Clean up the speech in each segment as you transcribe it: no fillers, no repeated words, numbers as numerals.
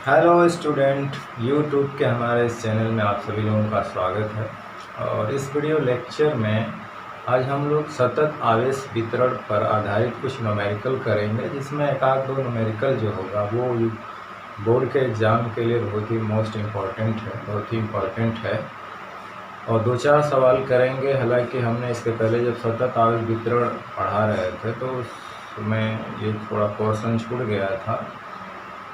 Hello student, YouTube के हमारे इस चैनल में आप सभी लोगों का स्वागत है। और इस वीडियो लेक्चर में आज हम लोग सतत आवेश वितरण पर आधारित कुछ न्यूमेरिकल करेंगे, जिसमें एक आध दो न्यूमेरिकल जो होगा वो बोर्ड के एग्ज़ाम के लिए बहुत ही बहुत ही इम्पोर्टेंट है। और दो चार सवाल करेंगे। हालांकि हमने इसके पहले जब सतत आवेश वितरण पढ़ा रहे थे तो उसमें ये थोड़ा पोर्शन छूट गया था,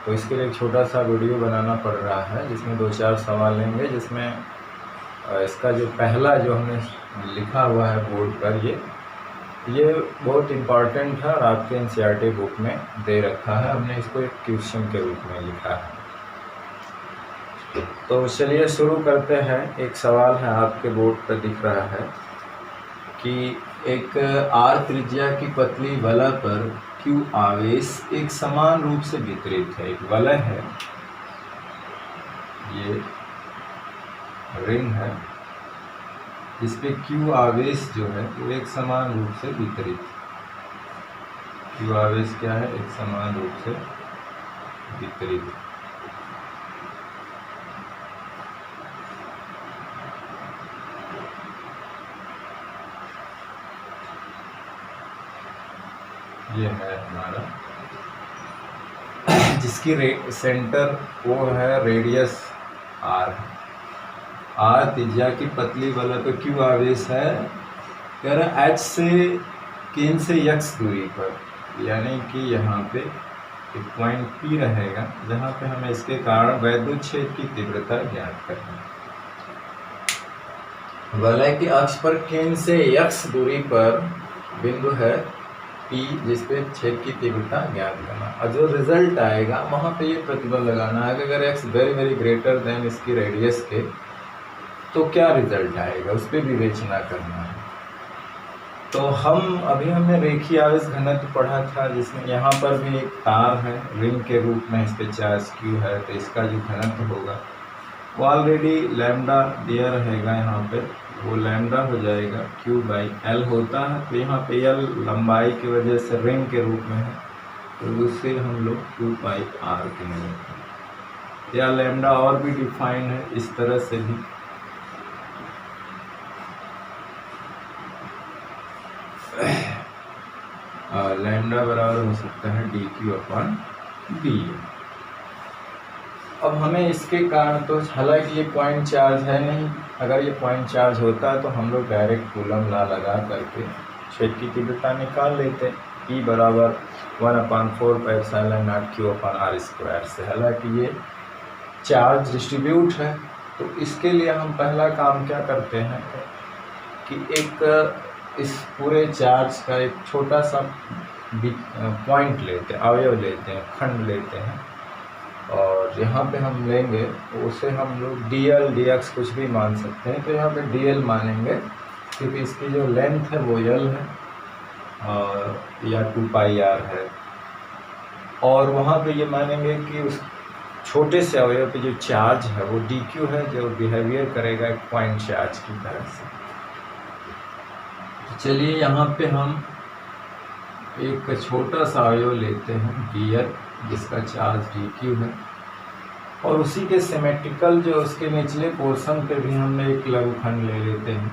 तो इसके लिए एक छोटा सा वीडियो बनाना पड़ रहा है जिसमें दो चार सवाल लेंगे। जिसमें इसका जो पहला जो हमने लिखा हुआ है बोर्ड पर, ये बहुत इम्पॉर्टेंट है और आपके एनसीईआरटी बुक में दे रखा है। हमने इसको एक क्वेश्चन के रूप में लिखा है। तो चलिए शुरू करते हैं। एक सवाल है, आपके बोर्ड पर दिख रहा है कि एक आर त्रिज्या की पतली वलय पर Q आवेश एक समान रूप से वितरित है। एक वलय है, ये रिंग है, इस पे Q आवेश जो है वो एक समान रूप से वितरित। Q आवेश क्या है? एक समान रूप से वितरित। ये है हमारा, जिसकी सेंटर वो है, रेडियस R। आर त्रिज्या की पतली वलय पर Q आवेश है, कह रहा H से केंद्र से x दूरी पर, यानी कि यहाँ पे एक पॉइंट P रहेगा जहाँ पे हमें इसके कारण वैद्युत क्षेत्र की तीव्रता ज्ञात करनी है। वलय के अक्ष पर केंद्र से x दूरी पर बिंदु है P, जिसपे क्षेत्र की तीव्रता ज्ञात करना। और जो रिजल्ट आएगा वहाँ पे ये प्रतिबल लगाना है कि अगर x वेरी ग्रेटर देन इसकी रेडियस के, तो क्या रिजल्ट आएगा, उस पर विवेचना करना है। तो हमने रेखीय आवेश घनत्व पढ़ा था, जिसमें यहाँ पर भी एक तार है रिंग के रूप में, इस पे चार्ज Q है, तो इसका जो घनत्व होगा वो ऑलरेडी लैम्डा दिया रहेगा। यहाँ पे वो लैम्डा हो जाएगा, Q/L होता है। तो यहाँ पे L लंबाई की वजह से रिंग के रूप में है, तो उससे हम लोग Q/R कहेंगे। या लैम्डा और भी डिफाइन है इस तरह से भी। लैम्डा बराबर हो सकता है dQ/d। अब हमें इसके कारण, तो हालांकि ये पॉइंट चार्ज है नहीं, अगर ये पॉइंट चार्ज होता है तो हम लोग डायरेक्ट कूलम लॉ लगा करके क्षेत्र की तीव्रता निकाल लेते। E बराबर 1/4πε0 Q/r² से। हालांकि ये चार्ज डिस्ट्रीब्यूट है, तो इसके लिए हम पहला काम क्या करते हैं कि एक इस पूरे चार्ज का एक छोटा सा पॉइंट लेते हैं, अवयव लेते हैं, खंड लेते हैं, और यहाँ पे हम लेंगे उसे हम लोग dl dx कुछ भी मान सकते हैं। तो यहाँ पे dl मानेंगे क्योंकि इसकी जो लेंथ है वो l है, और या 2πr है। और वहाँ पे ये मानेंगे कि उस छोटे से अवयव पे जो चार्ज है वो dq है, जो बिहेवियर करेगा एक पॉइंट चार्ज की तरह से। चलिए यहाँ पे हम एक छोटा सा अवयव लेते हैं dl, जिसका चार्ज dq है, और उसी के सिमेट्रिकल जो उसके निचले पोर्शन पे भी हम एक लघुखंड ले लेते हैं।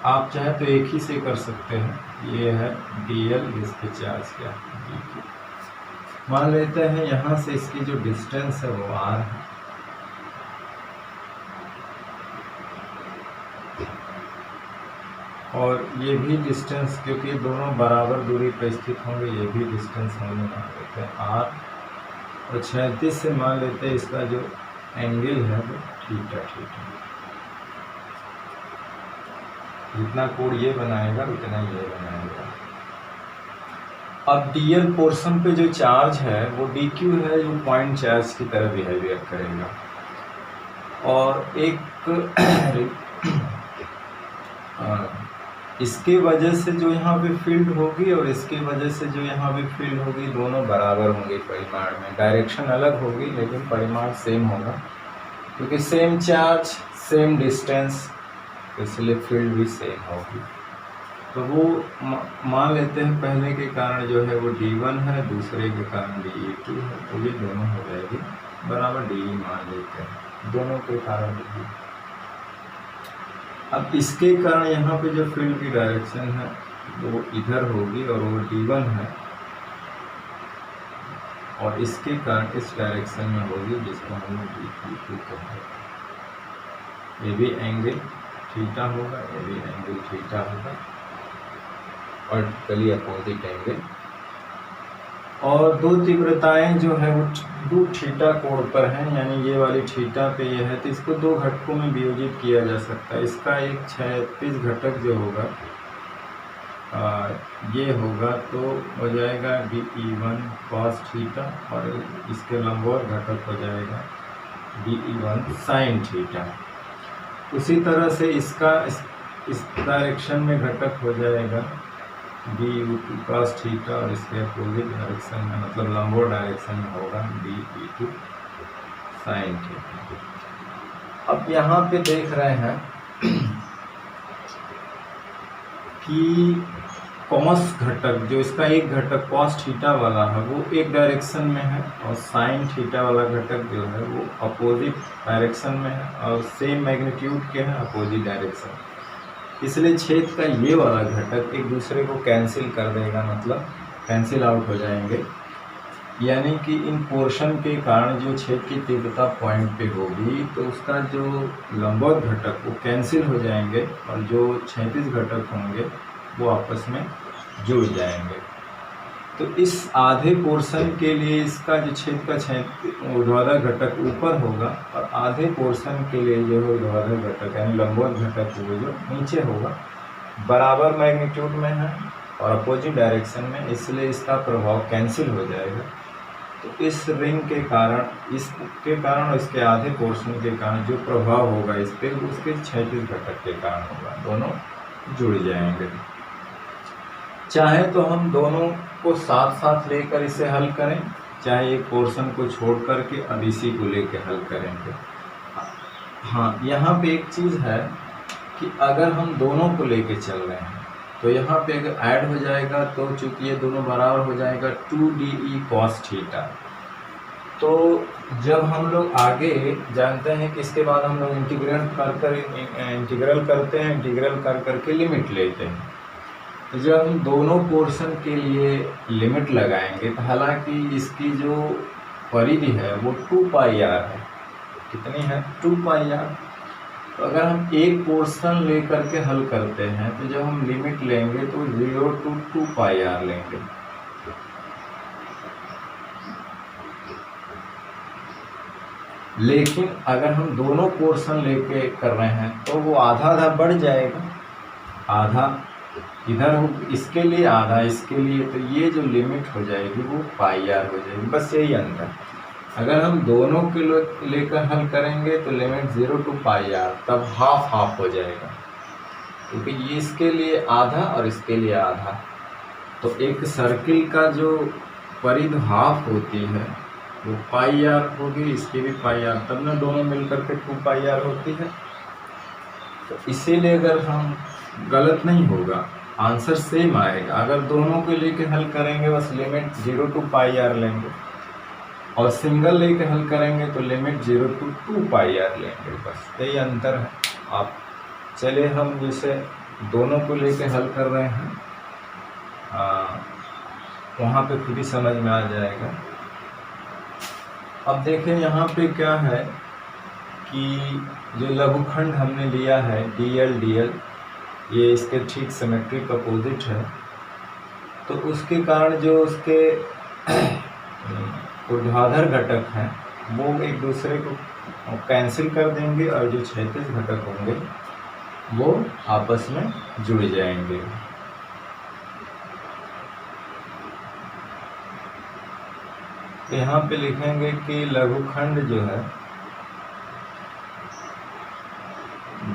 आप चाहे तो एक ही से कर सकते हैं। ये है dl, जिसके चार्ज क्या है dq। मान लेते हैं यहाँ से इसकी जो डिस्टेंस है वो r है, और ये भी डिस्टेंस, क्योंकि दोनों बराबर दूरी पर स्थित होंगे, ये भी डिस्टेंस हम मान लेते हैं r, और 36 से मान लेते हैं इसका जो एंगल है वो थीटा है। जितना कोण ये बनाएगा उतना ये बनाएगा। अब dl पोर्शन पे जो चार्ज है वो dq है, जो पॉइंट चार्ज की तरह बिहेवियर करेगा। और एक इसके वजह से जो यहाँ पे फील्ड होगी और इसके वजह से जो यहाँ पे फील्ड होगी, दोनों बराबर होंगे परिमाण में। डायरेक्शन अलग होगी लेकिन परिमाण सेम होगा, क्योंकि सेम चार्ज सेम डिस्टेंस, इसलिए फील्ड भी सेम होगी। तो वो मान लेते हैं पहले के कारण जो है वो D1 है, दूसरे के कारण DE2 है, तो ये दोनों हो जाएगी बराबर DE मान लेते हैं, दोनों के कारण DE। अब इसके कारण यहाँ पे जो फील्ड की डायरेक्शन है वो इधर होगी और वो D1 है, और इसके कारण इस डायरेक्शन में होगी जिसको हम लोग DE2 कहते हैं। ये भी एंगल थीटा होगा, ये भी एंगल थीटा होगा, वर्टिकली अपोजिट एंगल। और दो तीव्रताएं जो है वो दो थीटा कोण पर हैं, यानी ये वाली थीटा पे ये है, तो इसको दो घटकों में वियोजित किया जा सकता है। इसका एक क्षैतिज घटक जो होगा ये होगा तो हो जाएगा DE1 cos थीटा, और इसके लंबवत घटक हो जाएगा DE1 sin थीटा। उसी तरह से इसका इस डायरेक्शन में घटक हो जाएगा DE2 cos थीटा, और इसके अपोजिट डायरेक्शन में मतलब लंबवत डायरेक्शन में होगा DE2 sin थीटा। अब यहाँ पे देख रहे हैं कि कॉस घटक जो इसका एक घटक cos थीटा वाला है वो एक डायरेक्शन में है, और sin थीटा वाला घटक जो है वो अपोजिट डायरेक्शन में है, और सेम मैग्नीट्यूड के हैं अपोजिट डायरेक्शन। इसलिए छेद का ये वाला घटक एक दूसरे को कैंसिल कर देगा, मतलब कैंसिल आउट हो जाएंगे, यानी कि इन पोर्शन के कारण जो छेद की तीव्रता पॉइंट पे होगी तो उसका जो लंबवत घटक वो कैंसिल हो जाएंगे, और जो क्षैतिज घटक होंगे वो आपस में जुड़ जाएंगे। तो इस आधे पोर्शन के लिए इसका जो छेद का ऊर्ध्वाधर घटक ऊपर होगा, और आधे पोर्शन के लिए जो है ऊर्ध्वाधर घटक यानी लंबवत घटक वो जो नीचे होगा, बराबर मैग्नीट्यूड में है और अपोजिट डायरेक्शन में, इसलिए इसका प्रभाव कैंसिल हो जाएगा। तो इस रिंग के कारण, इसके कारण और इसके आधे पोर्शन के कारण जो प्रभाव होगा इस पर, उसके क्षैतिज घटक के कारण होगा, दोनों जुड़ जाएंगे। चाहे तो हम दोनों को साथ साथ लेकर इसे हल करें, चाहे एक पोर्शन को छोड़ करके अब इसी को लेकर हल करेंगे। हाँ, यहाँ पे एक चीज़ है कि अगर हम दोनों को लेके चल रहे हैं तो यहाँ पे अगर ऐड हो जाएगा तो चूंकि ये दोनों बराबर हो जाएगा 2DE cos थीटा। तो जब हम लोग आगे जानते हैं कि इसके बाद हम लोग इंटीग्रल करते हैं, इंटीग्रल कर करके लिमिट लेते हैं। तो जब हम दोनों पोर्शन के लिए लिमिट लगाएंगे तो हालांकि इसकी जो परिधि है वो 2πr है, कितनी है 2πr। तो अगर हम एक पोर्शन लेकर के हल करते हैं तो जब हम लिमिट लेंगे तो 0 to 2πr लेंगे। लेकिन अगर हम दोनों पोर्शन लेके कर रहे हैं तो वो आधा आधा बढ़ जाएगा, आधा इधर हो इसके लिए, आधा इसके लिए, तो ये जो लिमिट हो जाएगी वो πr हो जाएगी। बस यही अंतर। अगर हम दोनों के लेकर हल करेंगे तो लिमिट 0 to πr, तब हाफ हाफ हो जाएगा, क्योंकि ये इसके लिए आधा और इसके लिए आधा। तो एक सर्किल का जो परिधि हाफ होती है वो πr होगी, इसकी भी πr, तब ना दोनों मिलकर के 2πr होती है। तो इसीलिए अगर हम गलत नहीं होगा, आंसर सेम आएगा। अगर दोनों को लेके हल करेंगे बस लिमिट 0 to πr लेंगे, और सिंगल लेके हल करेंगे तो लिमिट 0 to 2πr लेंगे, बस यही अंतर है। आप चलिए हम जैसे दोनों को लेके हल कर रहे हैं वहाँ पे खुद ही समझ में आ जाएगा। अब देखें यहाँ पे क्या है कि जो लघुखंड हमने लिया है dl, ये इसके ठीक सिमेट्रिक अपोजिट है, तो उसके कारण जो उसके ऊर्ध्वाधर घटक हैं वो एक दूसरे को कैंसिल कर देंगे, और जो क्षैतिज घटक होंगे वो आपस में जुड़ जाएंगे। तो यहाँ पे लिखेंगे कि लघुखंड जो है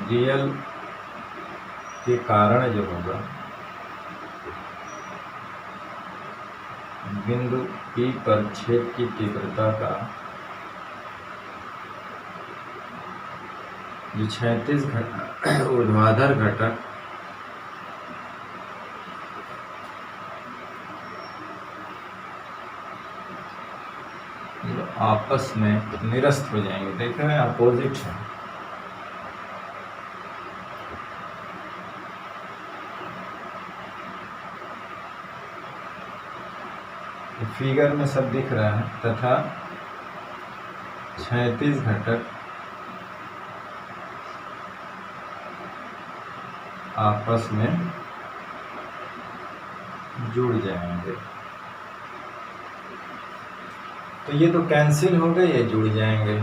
dl के कारण जो होगा बिंदु P पर छेद की तीव्रता का जो क्षैतिज घटक ऊर्ध्वाधर घटक आपस में निरस्त हो जाएंगे। देख रहे हैं, अपोजिट है। फिगर में सब दिख रहा है। तथा 36 घटक आपस में जुड़ जाएंगे। तो ये तो कैंसिल हो गए, ये जुड़ जाएंगे।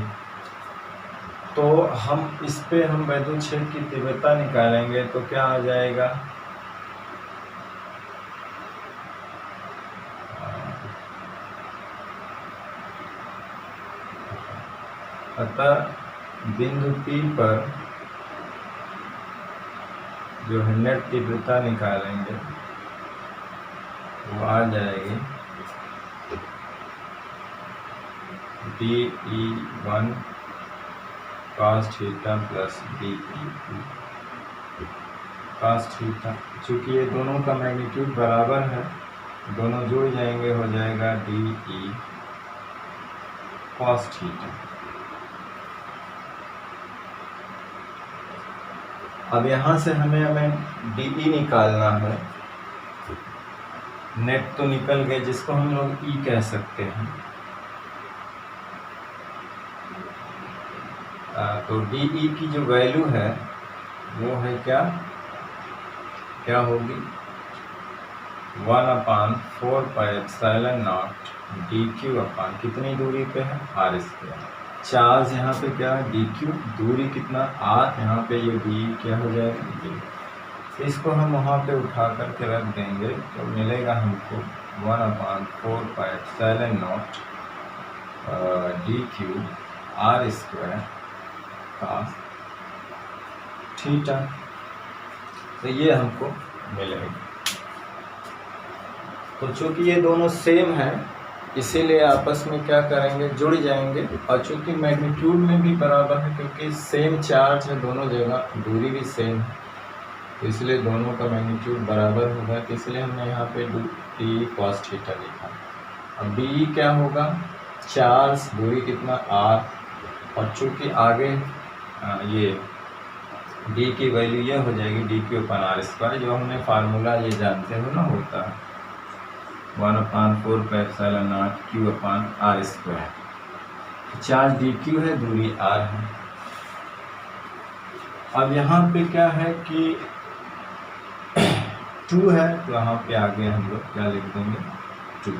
तो हम इस पे हम वैद्युत क्षेत्र की तीव्रता निकालेंगे तो क्या आ जाएगा, अतः बिंदु P पर जो है नेट तीव्रता निकालेंगे वो आ जाएगी DE1 cos theta plus DE2 cos theta. चूँकि ये दोनों का मैग्नीट्यूड बराबर है, दोनों जुड़ जाएंगे, हो जाएगा DE cos थीटा। अब यहाँ से हमें DE निकालना है। नेट तो निकल गए, जिसको हम लोग E कह सकते हैं। तो DE की जो वैल्यू है वो है क्या होगी, 1/4πε0 dq अपान कितनी दूरी पे है, r²। चार्ज यहाँ पे क्या है, dq, दूरी कितना r, यहाँ पे ये d क्या हो जाएगा, d। इसको हम वहाँ पे उठा करके रख देंगे तो मिलेगा हमको 1/4πε0 dq r² cos थीटा। तो ये हमको मिलेगा। तो चूंकि ये दोनों सेम है इसीलिए आपस में क्या करेंगे, जुड़ जाएंगे। और चूंकि मैग्नीट्यूड में भी बराबर है, क्योंकि सेम चार्ज है दोनों जगह, दूरी भी सेम है, तो इसलिए दोनों का मैग्नीट्यूड बराबर होगा। तो इसलिए हमने यहाँ पे डी cos थीटा लिखा। अब डी क्या होगा, चार्ज, दूरी कितना r, और चूंकि आगे ये d की वैल्यू ये हो जाएगी dq/r², जो हमने फार्मूला ये जानते हो ना, होता है 1/4πε0 q/r²। चार्ज dq है, दूरी r है। अब यहाँ पे क्या है कि 2 है, तो यहाँ पे आगे हम लोग क्या लिख देंगे, 2।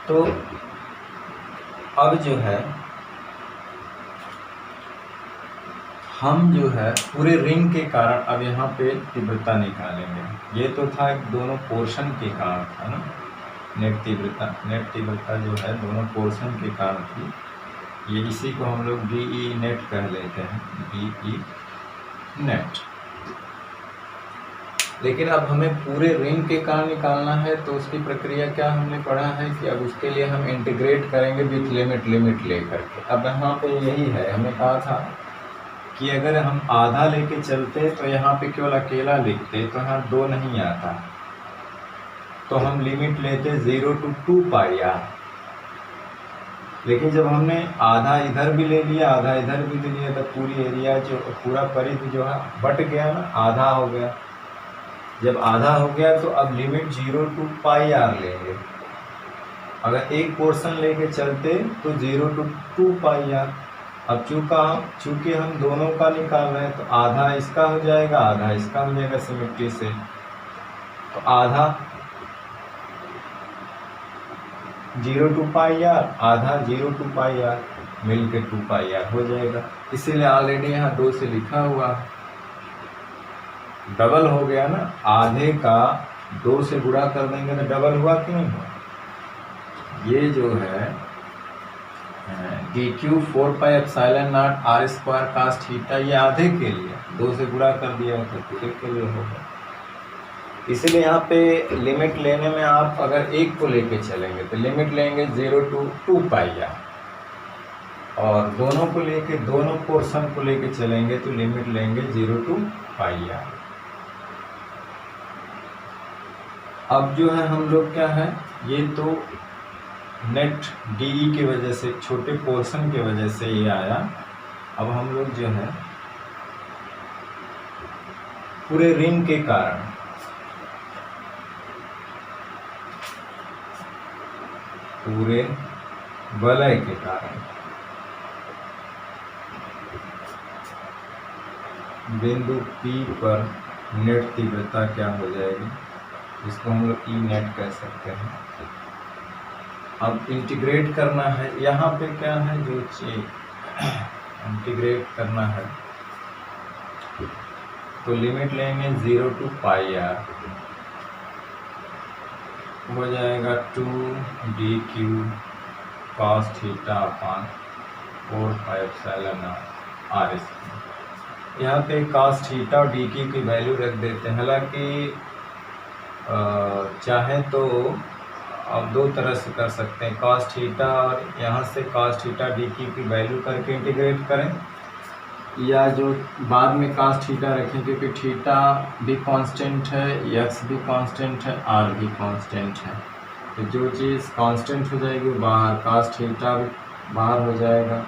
तो अब जो है हम जो है पूरे रिंग के कारण अब यहाँ पे तीव्रता निकालेंगे। ये तो था दोनों पोर्शन के कारण था ना, नेट तीव्रता जो है दोनों पोर्शन के कारण थी। ये इसी को हम लोग DE नेट कह लेते हैं, DE नेट। लेकिन अब हमें पूरे रिंग के कारण निकालना है, तो उसकी प्रक्रिया क्या हमने पढ़ा है कि अब उसके लिए हम इंटीग्रेट करेंगे विथ लिमिट लेकर के। अब यहाँ पे यही है, हमें कहा था कि अगर हम आधा लेके चलते तो यहाँ पे केवल अकेला लिखते तो यहाँ 2 नहीं आता, तो हम लिमिट लेते 0 to 2πr। लेकिन जब हमने आधा इधर भी ले लिया, आधा इधर भी ले लिया, तो पूरी एरिया जो पूरा परिधि जो है बट गया ना, आधा हो गया। जब आधा हो गया तो अब लिमिट 0 to πr लेंगे। अगर एक पोर्शन लेके चलते तो 0 to 2πr। अब चूंकि हम दोनों का निकाल रहे हैं तो आधा इसका हो जाएगा, आधा इसका हो जाएगा सिमेट्री से। तो आधा 0 to πr, आधा 0 to πr, मिल के 2πr हो जाएगा। इसीलिए ऑलरेडी यहाँ 2 से लिखा हुआ, डबल हो गया ना, आधे का 2 से गुणा कर देंगे तो डबल हुआ कि नहीं हुआ। ये जो है dq 4πε0 r² cos थीटा, ये आधे के लिए 2 से गुणा कर दिया तो पूरे के लिए होगा। इसलिए यहाँ पे लिमिट लेने में आप अगर एक को लेके चलेंगे तो लिमिट लेंगे 0 to 2πr। और दोनों पोर्शन को लेके चलेंगे तो लिमिट लेंगे 0 to πr। अब जो है हम लोग क्या है, ये तो नेट डी की वजह से, छोटे पोर्शन की वजह से ये आया। अब हम लोग जो है पूरे रिंग के कारण, पूरे वलय के कारण बिंदु P पर नेट तीव्रता क्या हो जाएगी, इसको हम लोग ई नेट कह सकते हैं। अब इंटीग्रेट करना है, यहाँ पे क्या है जो चीज इंटीग्रेट करना है तो लिमिट लेंगे 0 to πr, हो जाएगा 2dq cos theta upon 4πε0r। यहाँ पे cos थीटा और dq की वैल्यू रख देते हैं। हालांकि चाहे तो आप दो तरह से कर सकते हैं, cos थीटा और यहाँ से cos थीटा dq की वैल्यू करके इंटीग्रेट करें, या जो बाद में cos थीटा रखें, क्योंकि थीटा भी कांस्टेंट है, x भी कांस्टेंट है, r भी कांस्टेंट है। तो जो चीज़ कांस्टेंट हो जाएगी वो बाहर, cos थीटा भी बाहर हो जाएगा,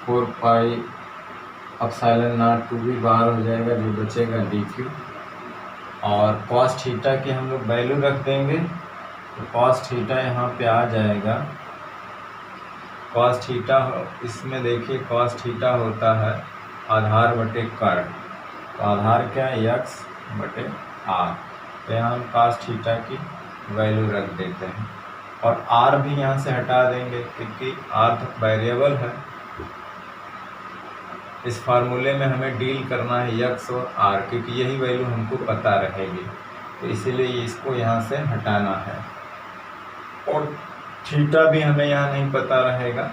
4πε0 भी बाहर हो जाएगा, जो बचेगा dq। और cos थीटा की हम लोग वैल्यू रख देंगे तो cos थीटा यहाँ पे आ जाएगा। cos थीटा, इसमें देखिए cos थीटा होता है आधार बटे कर्ण, तो आधार क्या है x बटे r, तो यहाँ हम cos थीटा की वैल्यू रख देते हैं। और r भी यहाँ से हटा देंगे क्योंकि r तो वेरिएबल है। इस फार्मूले में हमें डील करना है x और r, क्योंकि यही वैल्यू हमको पता रहेगी, तो इसीलिए इसको यहाँ से हटाना है। और थीटा भी हमें यहाँ नहीं पता रहेगा,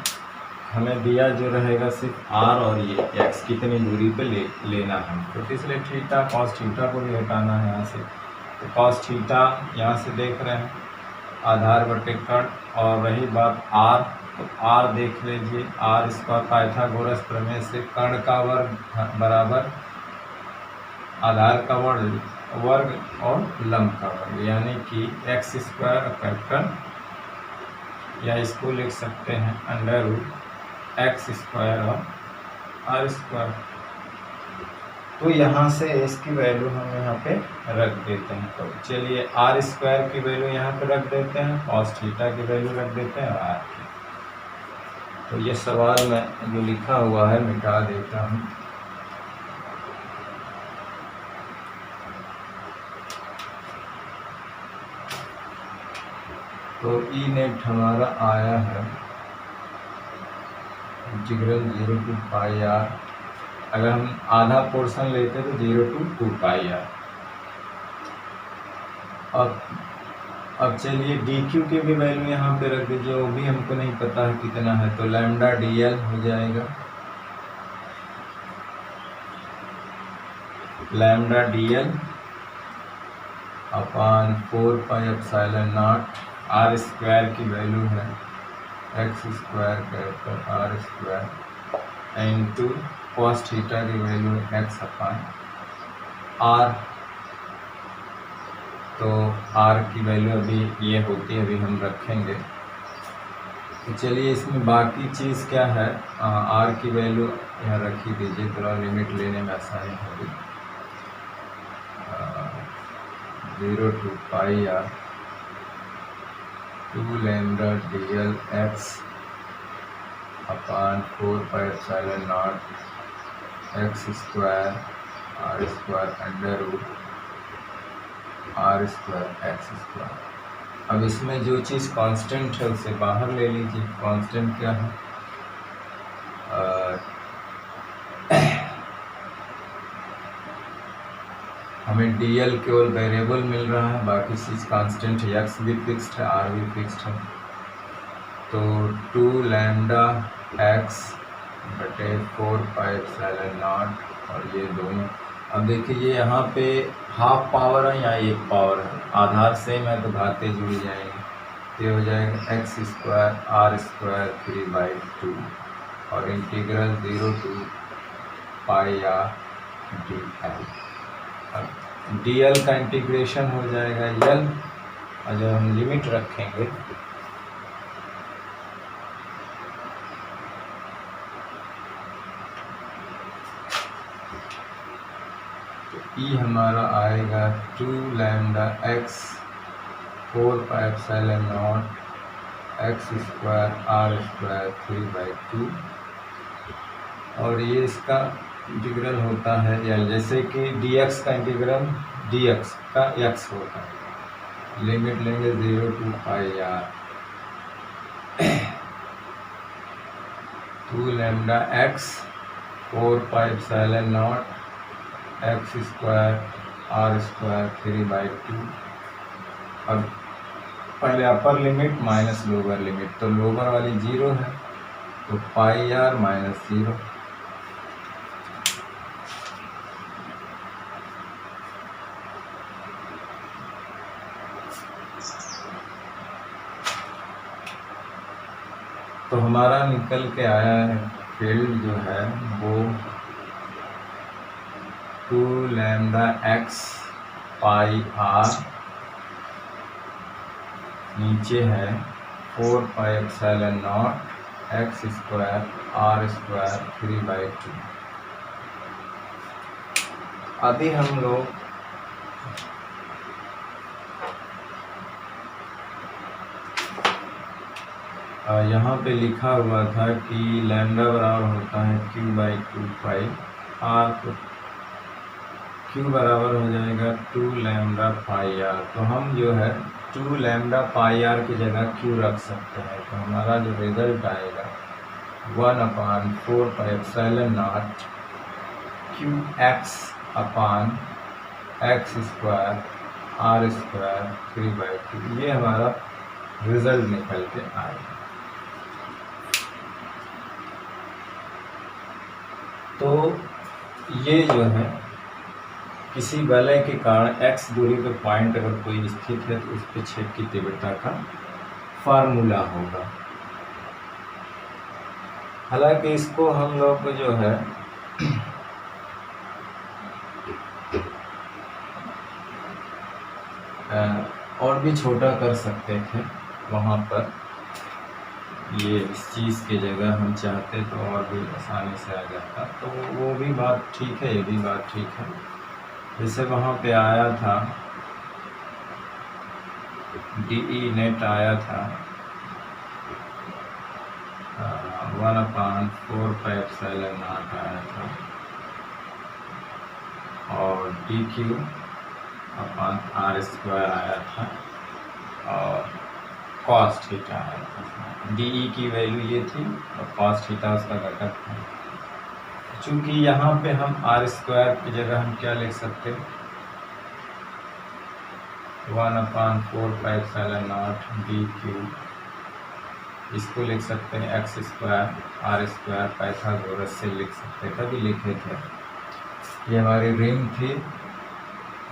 हमें दिया जो रहेगा सिर्फ r और ये x कितनी दूरी पे लेना है हमको, तो इसलिए थीटा cos थीटा को भी हटाना है यहाँ से। तो cos थीटा यहाँ से देख रहे हैं आधार बटे कर्ण, और रही बात r, तो r देख लीजिए, r इसका पाइथागोरस प्रमेय से कर्ण का वर्ग बराबर आधार का वर्ग और लंब का वर्ग, यानी कि x स्क्वायर कैपिटल, या इसको लिख सकते हैं √x स्क्वायर और r स्क्वायर। तो यहाँ से इसकी वैल्यू हम यहाँ पे रख देते हैं। तो चलिए r स्क्वायर की वैल्यू यहाँ पे रख देते हैं, cos थीटा की वैल्यू रख देते हैं r की। तो ये सवाल में जो लिखा हुआ है मिटा देता हूँ। तो ई नेट हमारा आया है इंटीग्रल 0 to πr। अगर हम आधा पोर्शन लेते तो 0 to 2πr। अब चलिए dq की भी वैल्यू यहाँ पे रख दीजिए, वो भी हमको नहीं पता है कितना है, तो लैम्डा dl हो जाएगा, लैम्डा dl अपान 4πε0। r स्क्वायर की वैल्यू है x square capital r square into cos theta की वैल्यू है x अपान r। तो r की वैल्यू अभी ये होती है, अभी हम रखेंगे। तो चलिए इसमें बाकी चीज़ क्या है, r की वैल्यू यहाँ रख ही दीजिए, थोड़ा लिमिट लेने में आसानी होगी। 0 to πr 2 lambda dl x upon 4πε0 x square r square √r square x square. अब इसमें जो चीज़ कांस्टेंट है उसे बाहर ले लीजिए। कांस्टेंट क्या है, हमें dl केवल वेरिएबल मिल रहा है, बाकी चीज़ कांस्टेंट है, x भी फिक्स्ड है, r भी फिक्स्ड है। तो 2 लैम्डा x बटे 4πε0 और ये दोनों। अब देखिए ये यहाँ पे हाफ पावर है या एक पावर है, आधार सेम है तो घाते जुड़ जाएंगे, ये हो जाएगा एक्स स्क्वायर आर स्क्वायर 3/2 और integral 0 to pi R D L. अब डी एल का इंटीग्रेशन हो जाएगा एल, और जब हम लिमिट रखेंगे तो ई हमारा आएगा 2 lambda x 4 pi epsilon naught x square r square 3/2 और ये इसका इंटीग्रल होता है एल, जैसे कि डी एक्स का इंटीग्रल डी एक्स का एक्स होता है। लिमिट लेंगे 0 to pi r 2 lambda x 4 pi epsilon naught x square r square 3/2। अब पहले upper limit minus lower limit, तो लोअर वाली 0 है तो पाई आर माइनस 0। तो हमारा निकल के आया है फील्ड जो है वो 2 लैम्डा एक्स पाई आर, नीचे है 4 pi epsilon naught x square r square 3/2। अभी हम लोग यहाँ पे लिखा हुआ था कि लैम्डा बराबर होता है q/2 पाई आर, तो q बराबर हो जाएगा 2 लैम्डा पाई आर। तो हम जो है 2 लैम्डा पाई आर की जगह q रख सकते हैं, तो हमारा जो रिजल्ट आएगा 1/4 pi epsilon naught q x upon x square r square 3/2, ये हमारा रिजल्ट निकल के आएगा। तो ये जो है किसी वलय के कारण x दूरी पर पॉइंट अगर कोई स्थित है तो उस पे छेद की तीव्रता का फार्मूला होगा। हालांकि इसको हम लोग जो है और भी छोटा कर सकते थे, वहाँ पर ये इस चीज़ की जगह हम चाहते तो और भी आसानी से आ जाता, तो वो भी बात ठीक है, ये भी बात ठीक है। जैसे वहाँ पे आया था DE नेट आया था 1/4 पाई एप्सिलॉन नॉट आया था और DQ अपान आर स्क्वायर आया था और कॉस थीटा आया था। DE की वैल्यू ये थी और कॉस थीटा उसका घटक था। चूँकि यहाँ पे हम आर स्क्वायर की जगह हम क्या लिख सकते हैं 1/4 पाई एप्सिलॉन नॉट DQ, इसको लिख सकते हैं x square r square Pythagoras से लिख सकते हैं, तभी लिखे थे। ये हमारी रिंग थी,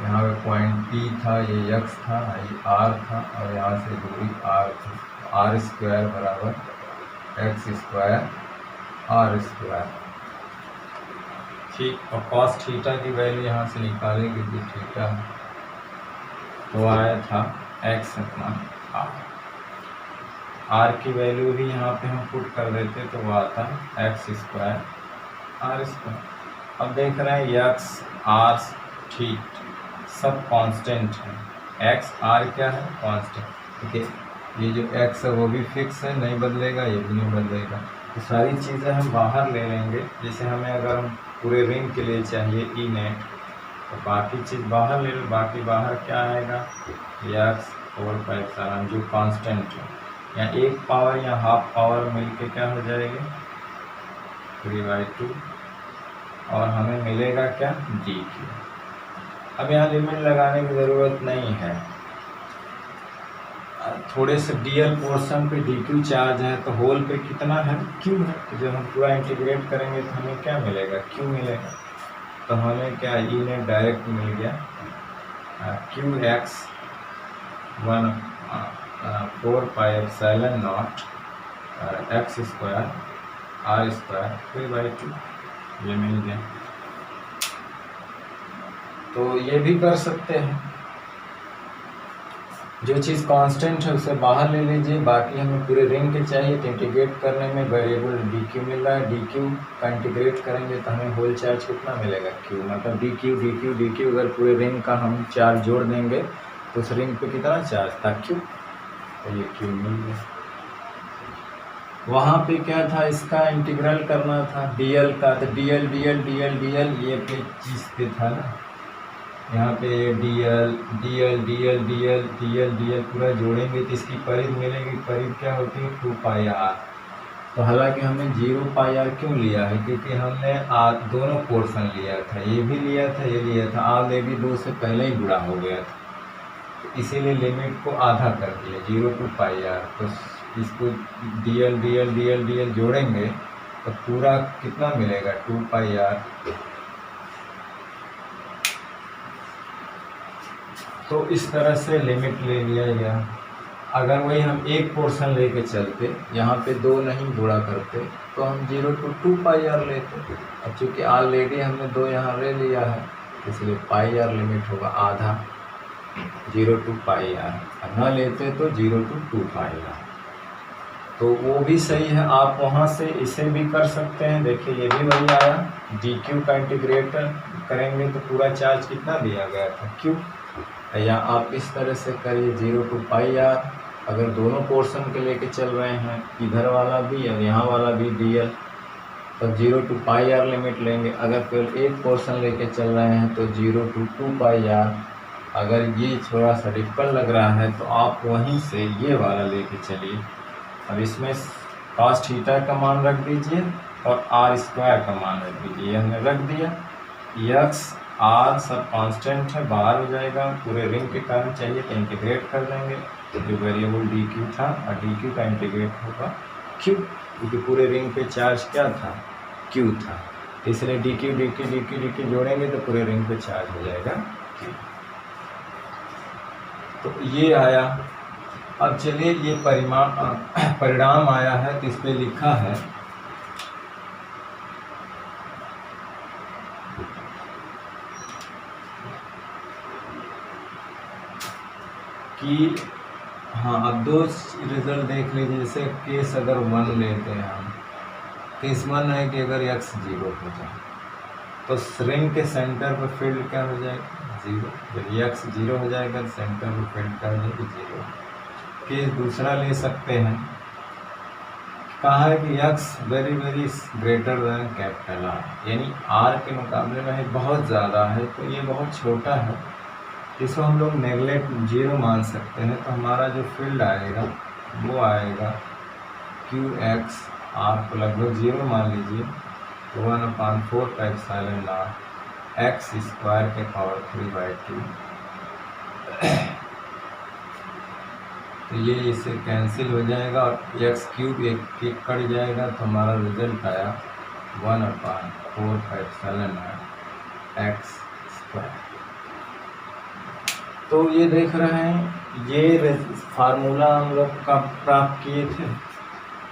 यहाँ पे पॉइंट P था, ये x था, ये r था और यहाँ से दूरी r थी। आर स्क्वायर बराबर एक्स स्क्वायर आर स्क्वायर, ठीक। और कॉस थीटा की वैल्यू यहाँ से निकालेंगे कि थीटा तो आया था x अपना r। r की वैल्यू भी यहाँ पे हम पुट कर देते तो वो आता है एक्स स्क्वायर आर स्क्वायर। अब देख रहे हैं x r ठीक सब कांस्टेंट है, x r क्या है कांस्टेंट, ठीक है। ये जो x है वो भी फिक्स है, नहीं बदलेगा, ये भी नहीं बदलेगा। तो सारी चीज़ें हम बाहर ले लेंगे, जैसे हमें अगर हम पूरे रिंग के लिए चाहिए ई नेट तो बाकी चीज़ बाहर ले लो, बाकी बाहर क्या आएगा x 4 पाई एप्सिलॉन जो कांस्टेंट है, या एक पावर या हाफ पावर मिलके क्या हो जाएगी 3/2 और हमें मिलेगा क्या DQ। अब यहाँ लिमिट लगाने की ज़रूरत नहीं है, थोड़े से DL पोर्शन पे DQ चार्ज है तो होल पे कितना है Q है, तो जब हम पूरा इंटीग्रेट करेंगे तो हमें क्या मिलेगा Q मिलेगा। तो हमें क्या ई ने डायरेक्ट मिल गया QX 1 4 pi epsilon naught x square r square 3/2 ये मिल गया। तो ये भी कर सकते हैं, जो चीज़ कांस्टेंट है उसे बाहर ले लीजिए, बाकी हमें पूरे रिंग के चाहिए तो इंटीग्रेट करने में वेरिएबल डी क्यू मिल रहा है, डी क्यू का इंटीग्रेट करेंगे तो हमें होल चार्ज कितना मिलेगा क्यू, मतलब D Q D Q D Q. अगर पूरे रिंग का हम चार्ज जोड़ देंगे तो उस रिंग पे कितना चार्ज था क्यू, तो ये क्यू मिल गया। वहाँ पे क्या था, इसका इंटीग्रल करना था डीएल का, तो डीएल डीएल डीएल डीएल ये पे चीज़ पे था ना, यहाँ पे DL DL DL DL DL DL पूरा जोड़ेंगे तो इसकी परिध मिलेगी। परिध क्या होती है 2 पाई आर। तो हालांकि हमने 0 पाई आर क्यों लिया है, क्योंकि हमने आर दोनों पोर्शन लिया था, ये भी लिया था ये लिया था, आर ले भी 2 से पहले ही गुणा हो गया था, तो इसीलिए लिमिट को आधा कर दिया 0 to पाई आर। तो इसको डीएल डीएल डीएल डीएल जोड़ेंगे तो पूरा कितना मिलेगा 2 पाई आर। तो इस तरह से लिमिट ले लिया गया। अगर वही हम एक पोर्शन लेके चलते, यहाँ पे 2 नहीं गुणा करते, तो हम 0 to 2 पाई आर लेते। अब चूँकि ऑलरेडी हमने 2 यहाँ ले लिया है, इसलिए पाई आर लिमिट होगा आधा 0 to पाई आर, न लेते तो 0 to 2 पाई आर। तो वो भी सही है, आप वहाँ से इसे भी कर सकते हैं। देखिए ये भी वही आया, डी क्यू का इंटीग्रेट करेंगे तो पूरा चार्ज कितना दिया गया था क्यू, या आप इस तरह से करिए 0 to पाई आर। अगर दोनों पोर्शन के लेके चल रहे हैं, इधर वाला भी और यहाँ वाला भी डीएल, तो 0 to पाई आर लिमिट लेंगे। अगर केवल एक पोर्शन लेके चल रहे हैं तो 0 to 2 पाई आर। अगर ये थोड़ा सा डिफिकल्ट लग रहा है तो आप वहीं से ये वाला लेके चलिए। अब इसमें cos थीटा का मान रख दीजिए और आर स्क्वायर का मान रख दीजिए, हमने रख दिया। यक्स आर सब कांस्टेंट है, बाहर हो जाएगा, पूरे रिंग के कारण चाहिए तो इंटीग्रेट कर देंगे। जो वेरिएबल डी क्यू था और डी क्यू का इंटीग्रेट होगा क्यू, क्योंकि पूरे रिंग पे चार्ज क्या था क्यू था, इसलिए D Q D Q D Q D Q जोड़ेंगे तो पूरे रिंग पे चार्ज हो जाएगा क्यू। तो ये आया। अब चलिए ये परिणाम आया है, तो इस पर लिखा है कि हाँ, अब 2 रिजल्ट देख लीजिए। जैसे केस अगर 1 लेते हैं हम, केस 1 है कि अगर x 0 हो जाए तो रिंग के सेंटर पर फील्ड क्या हो जाएगा 0। जब x 0 हो जाएगा तो सेंटर पर फील्ड क्या हो जाएगी 0। केस दूसरा ले सकते हैं, कहा है कि x very very greater than capital R, यानी R के मुकाबले में बहुत ज़्यादा है, तो ये बहुत छोटा है, इसको हम लोग नेगलेक्ट 0 मान सकते हैं। तो हमारा जो फील्ड आएगा वो आएगा QX, R को लगभग 0 मान लीजिए, तो 1/4 का एप्सिलॉन नॉट एक्स स्क्वायर के पावर 3/2। तो ये इससे कैंसिल हो जाएगा और एक्स क्यूब एक कट जाएगा, तो हमारा रिजल्ट आया 1/4 का एप्सिलॉन नॉट एक्स स्क्वायर। तो ये देख रहे हैं, ये फार्मूला हम लोग का प्राप्त किए थे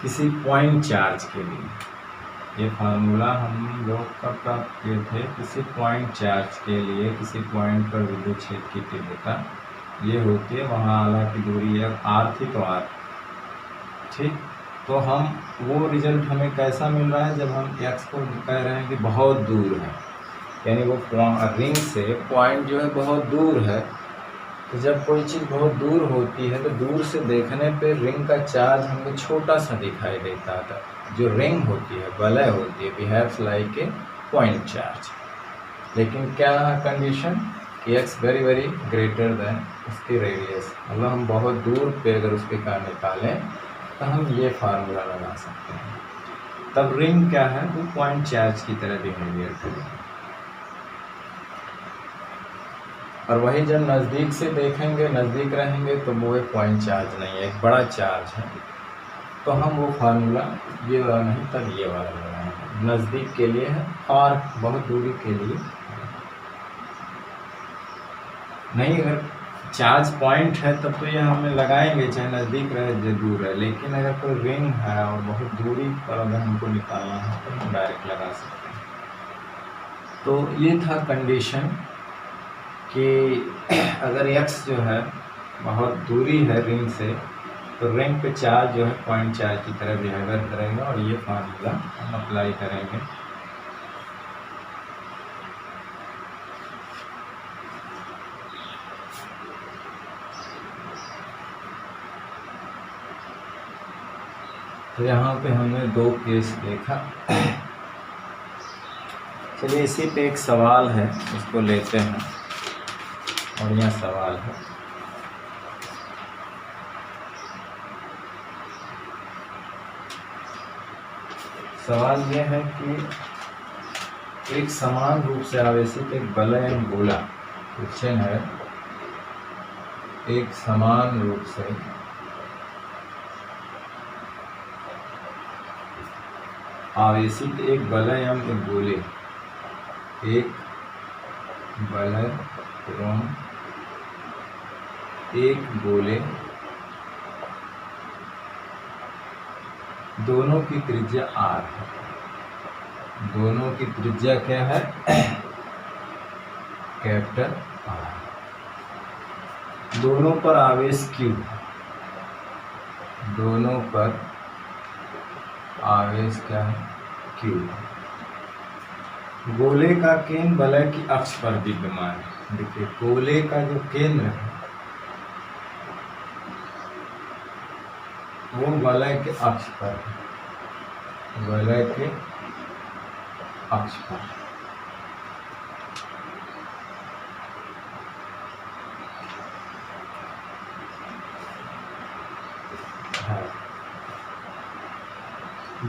किसी पॉइंट चार्ज के लिए। ये फार्मूला हम लोग का प्राप्त किए थे किसी पॉइंट चार्ज के लिए, किसी पॉइंट पर विद्युत क्षेत्र की तीव्रता ये होती है, वहाँ आला की दूरी है आर थी तो आर, ठीक। तो हम वो रिजल्ट हमें कैसा मिल रहा है, जब हम एक्स को कह रहे हैं कि बहुत दूर है, यानी वो रिंग से पॉइंट जो है बहुत दूर है। तो जब कोई चीज़ बहुत दूर होती है तो दूर से देखने पे रिंग का चार्ज हमको छोटा सा दिखाई देता था। जो रिंग होती है, वलय होती है, behaves like a point charge. लेकिन क्या है कंडीशन कि x very very greater than उसकी रेडियस, मतलब हम बहुत दूर पे अगर उसके कारण निकालें तो हम ये फार्मूला लगा सकते हैं। तब रिंग क्या है, वो पॉइंट चार्ज की तरह बिहेवियर करेगी। और वही जब नज़दीक से देखेंगे, नज़दीक रहेंगे, तो वो एक पॉइंट चार्ज नहीं है, एक बड़ा चार्ज है। तो हम वो फार्मूला ये वाला नहीं, तब ये वाला लगाएंगे। नज़दीक के लिए है और बहुत दूरी के लिए नहीं। अगर चार्ज पॉइंट है तब तो ये हमें लगाएंगे, चाहे नज़दीक रहे चाहे दूर है। लेकिन अगर कोई रिंग है और बहुत दूरी पर अगर हमको निकालना है तो हम डायरेक्ट लगा सकते हैं। तो ये था कंडीशन कि अगर एक्स जो है बहुत दूरी है रिंग से, तो रिंग पे चार्ज जो है पॉइंट चार्ज की तरह बिहेवियर करेगा और ये फार्मूला हम अप्लाई करेंगे। तो यहाँ पे हमने दो केस देखा। चलिए इसी पे एक सवाल है, उसको लेते हैं। और यह सवाल है, सवाल यह है कि एक समान रूप से आवेशित एक वलय एवं गोला, क्वेश्चन है, एक समान रूप से आवेशित एक वलय एवं एक गोले, एक वलय एवं एक गोले, दोनों की त्रिज्या r है। दोनों की त्रिज्या क्या है? Capital R। दोनों पर आवेश Q है। दोनों पर आवेश क्या है? Q। गोले का केंद्र वलय की अक्ष पर विद्यमान है। देखिए गोले का जो केंद्र है वो वलय के अक्ष पर है, वलय के अक्ष पर।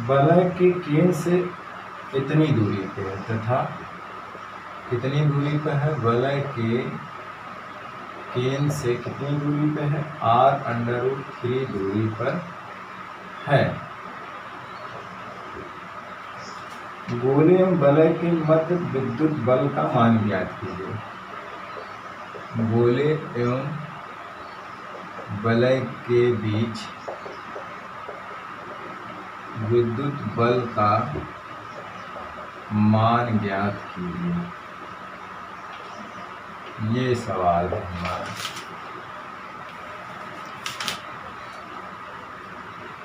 वलय के केंद्र से इतनी दूरी पे है तथा कितनी दूरी पर है? वलय के केंद्र से कितनी दूरी पे है? r√3 दूरी पर है। गोले एवं वलय के मध्य विद्युत बल का मान ज्ञात कीजिए। गोले एवं वलय के बीच विद्युत बल का मान ज्ञात कीजिए। ये सवाल है हमारा।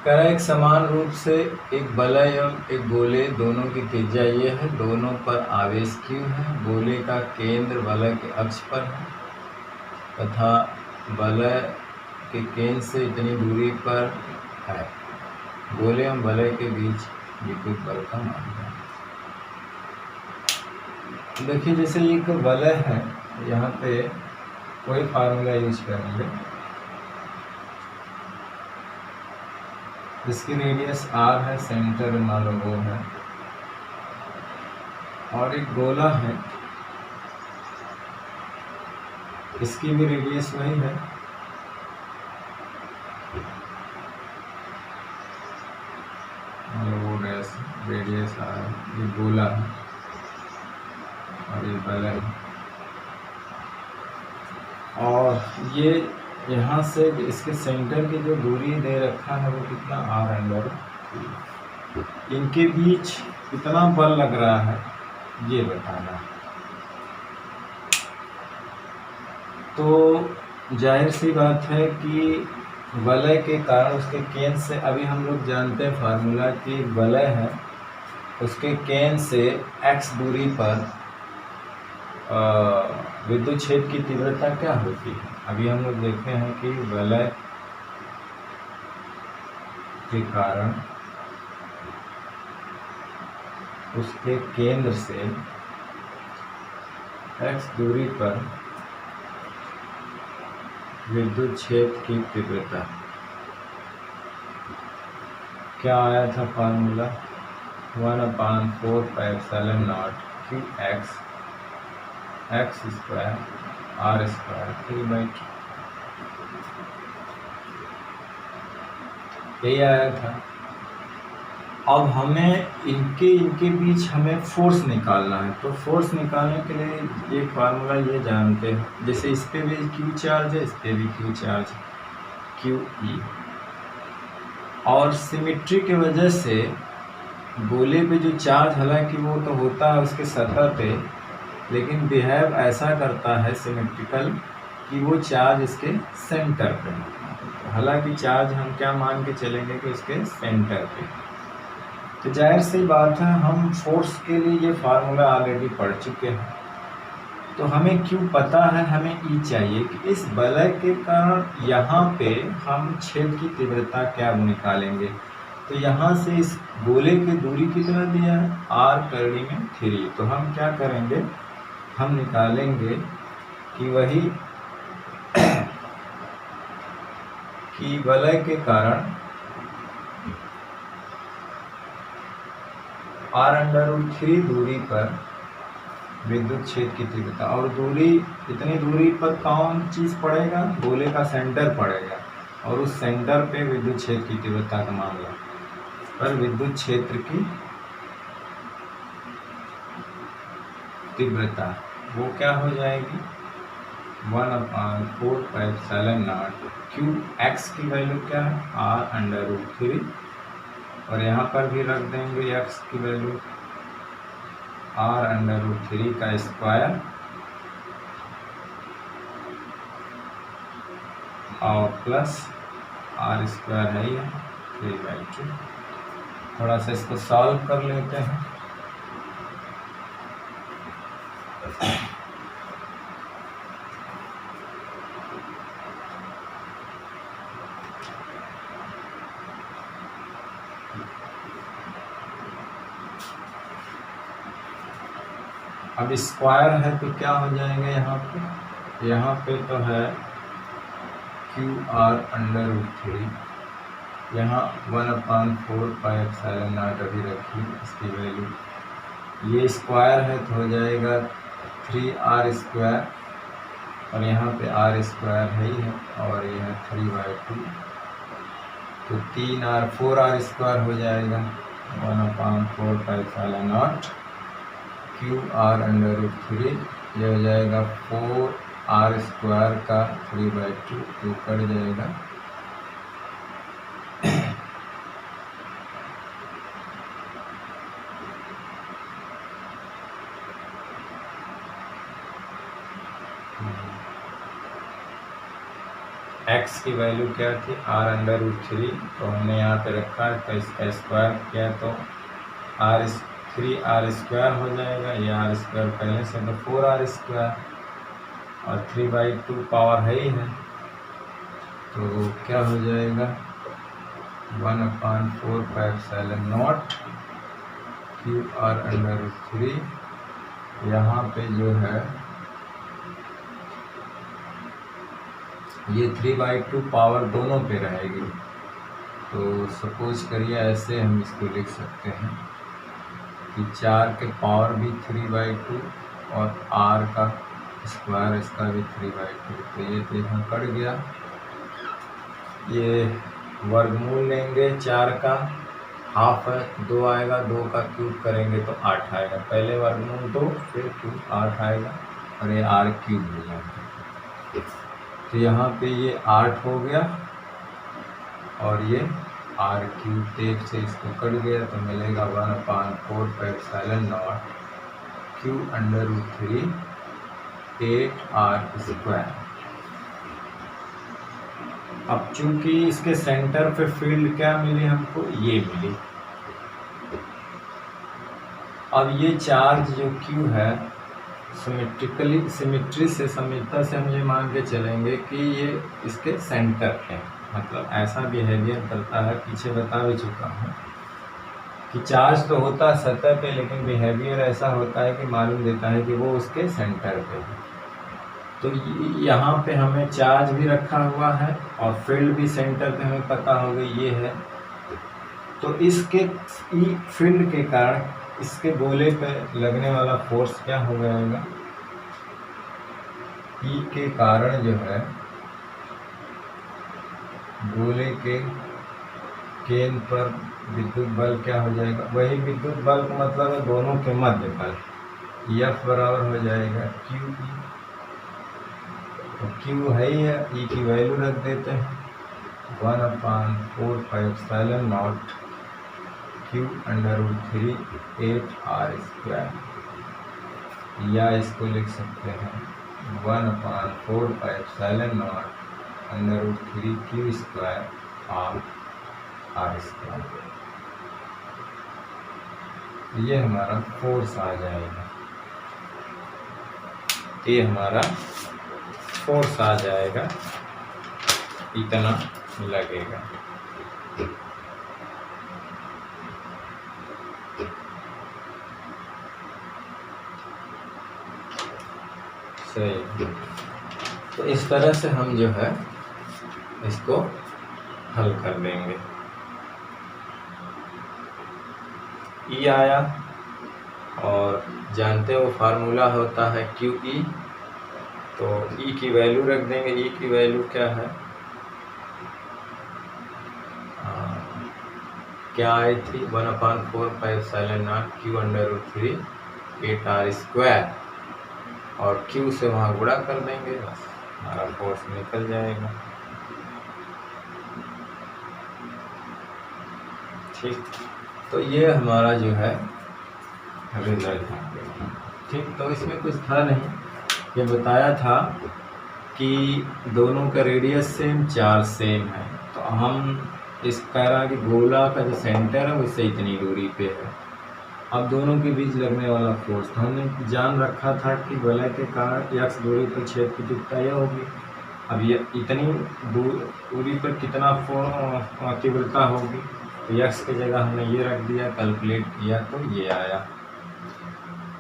कह एक समान रूप से एक वलय एवं एक गोले, दोनों की त्रिज्या ये है, दोनों पर आवेश Q है, गोले का केंद्र वलय के अक्ष पर है तथा वलय के केंद्र से इतनी दूरी पर है। गोले एवं वलय के बीच विद्युत बल का मान है। देखिए जैसे एक वलय है, यहाँ पे कोई फार्मूला यूज करेंगे। इसकी रेडियस r है, सेंटर मान लो वो है, और एक गोला है, इसकी भी रेडियस वही है। वो रेडियस r, ये गोला है और ये वलय है। और ये यहाँ से इसके सेंटर की जो दूरी दे रखा है वो कितना r√3। इनके बीच कितना बल लग रहा है ये बताना है। तो जाहिर सी बात है कि वलय के कारण उसके केंद्र से, अभी हम लोग जानते हैं फार्मूला कि वलय है उसके केंद्र से x दूरी पर विद्युत क्षेत्र की तीव्रता क्या होती है। अभी हम लोग देखते हैं कि वलय के कारण उसके केंद्र से x दूरी पर विद्युत क्षेत्र की तीव्रता क्या आया था फार्मूला? 1/4πε0 qx x² r² 3/2 यही आया था। अब हमें इनके बीच हमें फोर्स निकालना है। तो फोर्स निकालने के लिए एक फार्मूला ये जानते हैं, जैसे इस पे भी क्यू चार्ज है, इस पे भी क्यू चार्ज है, क्यू ई। और सिमिट्री की वजह से गोले पे जो चार्ज, हालांकि वो तो होता है उसके सतह पे, लेकिन बिहेव ऐसा करता है सिमेट्रिकल कि वो चार्ज इसके सेंटर पे, हालांकि चार्ज हम क्या मान के चलेंगे कि उसके सेंटर पे। तो जाहिर सी बात है हम फोर्स के लिए ये फार्मूला ऑलरेडी पढ़ चुके हैं। तो हमें क्यों पता है, हमें ई चाहिए कि इस वलय के कारण यहाँ पे हम छेद की तीव्रता क्या निकालेंगे। तो यहाँ से इस गोले की दूरी कितना दिया है, r करड़ी में 3। तो हम क्या करेंगे, हम निकालेंगे कि वही कि वलय के कारण r√3 दूरी पर विद्युत क्षेत्र की तीव्रता, और दूरी, इतनी दूरी पर कौन चीज़ पड़ेगा, गोले का सेंटर पड़ेगा, और उस सेंटर पे विद्युत क्षेत्र की तीव्रता का मामला पर विद्युत क्षेत्र की तीव्रता वो क्या हो जाएगी, 1/4πε0 क्यू। एक्स की वैल्यू क्या है, r√3, और यहाँ पर भी रख देंगे एक्स की वैल्यू r√3 का स्क्वायर और प्लस r² है ही 3/2। थोड़ा सा इसको सॉल्व कर लेते हैं। अब स्क्वायर है तो क्या हो जाएगा, यहाँ पे तो है QR√3, यहाँ 1/4πε0 अभी रखी इसकी वैल्यू, ये स्क्वायर है तो हो जाएगा 3r², और यहाँ पे r² है ही है, और यह है 3/2, तो 3r 4r² हो जाएगा 1/4πε0 QR√3, यह हो जाएगा 4r² का 3/2, तो कट जाएगा। x की वैल्यू क्या थी, r√3, तो हमने यहाँ पे रखा है, तो इसका स्क्वायर किया तो r² हो जाएगा, ये r² पहले से तो 4r², और 3/2 पावर है ही है, तो क्या हो जाएगा 1/4πε0 QR√3। यहाँ पे जो है ये 3/2 पावर दोनों पे रहेगी, तो सपोज करिए ऐसे हम इसको लिख सकते हैं कि 4 के पावर भी 3/2 और r का स्क्वायर इसका भी 3/2, तो ये देखो कट गया। ये वर्गमूल लेंगे, 4 का हाफ है 2 आएगा, 2 का क्यूब करेंगे तो 8 आएगा, पहले वर्गमूल 2 फिर क्यूब 8 आएगा, और ये r³ हो जाएगा। तो यहाँ पे ये 8 हो गया और ये r³ 1 से इसको कट गया, तो मिलेगा 1/4πε0 Q√3 8r²। अब चूंकि इसके सेंटर पे फील्ड क्या मिली हमको, ये मिली। अब ये चार्ज जो Q है सिमिट्री से समरूपता से हम ये मान के चलेंगे कि ये इसके सेंटर है, मतलब ऐसा बिहेवियर करता है, पीछे बता भी चुका हूँ कि चार्ज तो होता है सतह पे, लेकिन बिहेवियर ऐसा होता है कि मालूम देता है कि वो उसके सेंटर पे है। तो यहाँ पे हमें चार्ज भी रखा हुआ है और फील्ड भी सेंटर पे हमें पता होगा ये है। तो इसके फील्ड के कारण इसके गोले पे लगने वाला फोर्स क्या हो जाएगा, ई के कारण जो है गोले के केंद्र पर विद्युत बल क्या हो जाएगा, वही विद्युत बल का मतलब है दोनों के मध्य बल। F बराबर हो जाएगा क्यू ई, तो क्यू है ही है, ई की वैल्यू रख देते हैं 1/4πε0 Q√3 8R², या इसको लिख सकते हैं 1/4πε0 √3 Q² R²। ये हमारा फोर्स आ जाएगा, ये हमारा फोर्स आ जाएगा, इतना लगेगा। सही। तो इस तरह से हम जो है इसको हल कर देंगे। ई आया, और जानते हो फार्मूला होता है क्यू ई, तो ई की वैल्यू रख देंगे। ई की वैल्यू क्या है, क्या आई थी 1/4πε0 Q√3 8R², और Q से वहाँ गुणा कर देंगे, बस हमारा फोर्स निकल जाएगा। ठीक, तो ये हमारा जो है रिजल्ट है। ठीक, तो इसमें कुछ था नहीं, ये बताया था कि दोनों का रेडियस सेम, चार्ज सेम है, तो हम इस कह रहा कि गोला का जो सेंटर है उससे इतनी दूरी पे है। अब दोनों के बीच लगने वाला फोर्स हमने जान रखा था कि वलय के कारण x दूरी पर छेद की तीव्रता यह होगी। अब ये इतनी दूरी पर कितना तीव्रता होगी, तो x की जगह हमने ये रख दिया, कैलकुलेट किया तो ये आया।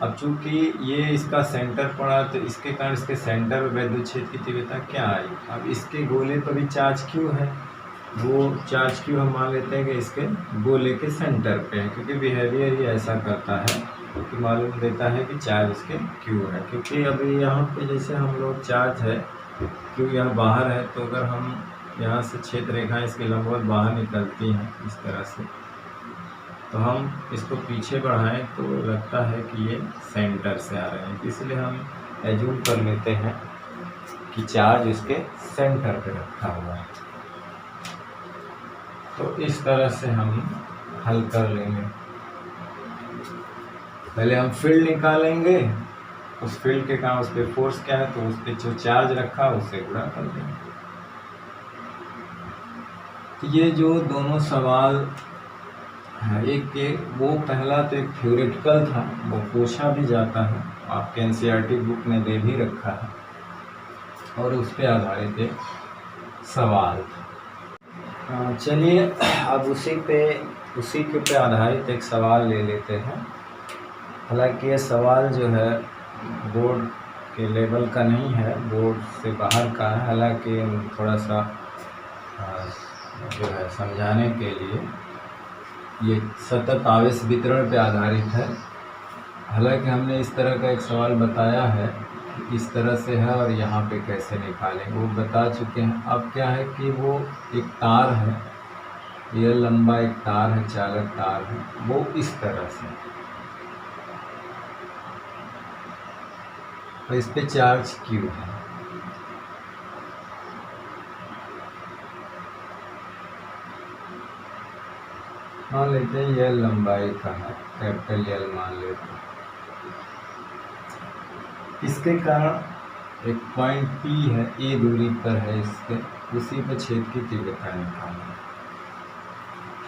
अब चूंकि ये इसका सेंटर पड़ा, तो इसके कारण इसके सेंटर में वैद्युत छेद की तीव्रता क्या आई। अब इसके गोले पर भी चार्ज क्यों है, वो चार्ज क्यों हम मान लेते हैं कि इसके गोले के सेंटर पे है, क्योंकि बिहेवियर ही ऐसा करता है कि मालूम देता है कि चार्ज इसके क्यों है। क्योंकि अभी यहाँ पे जैसे हम लोग चार्ज है, क्यों यहाँ बाहर है, तो अगर हम यहाँ से छेद रेखा इसके लंबवत बाहर निकलती हैं इस तरह से, तो हम इसको पीछे बढ़ाएं तो लगता है कि ये सेंटर से आ रहे हैं, इसलिए हम एज्यूम कर लेते हैं कि चार्ज इसके सेंटर पे रखा हुआ है। तो इस तरह से हम हल कर लेंगे। पहले हम फील्ड निकालेंगे, उस फील्ड के कारण उस पर फोर्स क्या है, तो उस पर जो चार्ज रखा उससे गुणा कर देंगे। तो ये जो दोनों सवाल है, एक के वो पहला तो एक थ्योरेटिकल था, वो पूछा भी जाता है, आपके एनसीईआरटी बुक में दे भी रखा है, और उस पर आधारित एक सवाल था। चलिए अब उसी के आधारित एक सवाल ले लेते हैं। हालांकि ये सवाल जो है बोर्ड के लेवल का नहीं है, बोर्ड से बाहर का है, हालांकि थोड़ा सा जो है समझाने के लिए ये सतत आवेश वितरण पे आधारित है। हालांकि हमने इस तरह का एक सवाल बताया है, इस तरह से है और यहाँ पे कैसे निकालें वो बता चुके हैं। अब क्या है कि वो एक तार है, ये लंबा एक तार है, चालक तार है, वो इस तरह से, और इस पे चार्ज Q है। मान लेते हैं यह लंबाई का है, कैपिटल L मान लेते हैं। इसके कारण एक पॉइंट P है, A दूरी पर है इसके, उसी पर छेद की तीव्रता निकालना।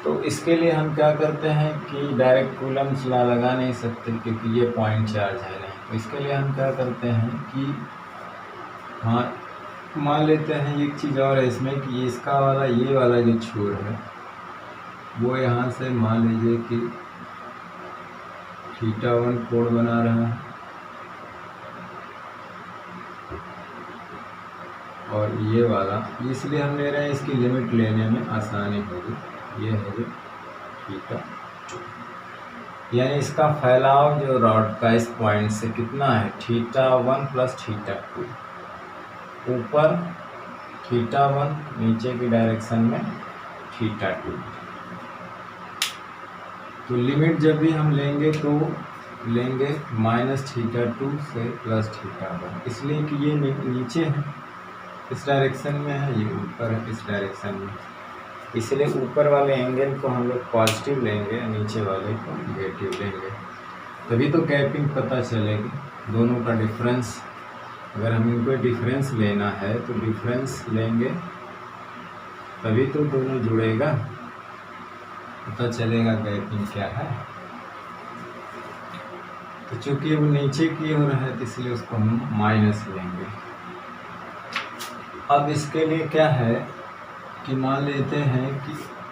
तो इसके लिए हम क्या करते हैं कि डायरेक्ट कूलम्ब लॉ लगा नहीं सकते, क्योंकि ये पॉइंट चार्ज है नहीं। तो इसके लिए हम क्या करते हैं कि हाँ मान लेते हैं एक चीज़ और है इसमें कि इसका वाला ये वाला जो छोर है वो यहाँ से मान लीजिए कि θ1 कोण बना रहा है, और ये वाला इसलिए हम ले रहे हैं, इसकी लिमिट लेने में आसानी होगी। ये है जो θ, यानी इसका फैलाव जो रॉड का इस पॉइंट से कितना है, θ1 + θ2, ऊपर θ1, नीचे की डायरेक्शन में θ2। तो लिमिट जब भी हम लेंगे तो लेंगे -θ2 से +θ1, इसलिए कि ये नीचे है इस डायरेक्शन में है, ये ऊपर है इस डायरेक्शन में, इसलिए ऊपर वाले एंगल को हम लोग पॉजिटिव लेंगे, नीचे वाले को नेगेटिव लेंगे, तभी तो गैपिंग पता चलेगी दोनों का डिफरेंस। अगर हम इनको डिफरेंस लेना है तो डिफरेंस लेंगे तभी तो दोनों जुड़ेगा, पता चलेगा गैपिंग क्या है। तो चूंकि वो नीचे की ओर है तो इसलिए उसको हम माइनस लेंगे। अब इसके लिए क्या है कि मान लेते हैं कि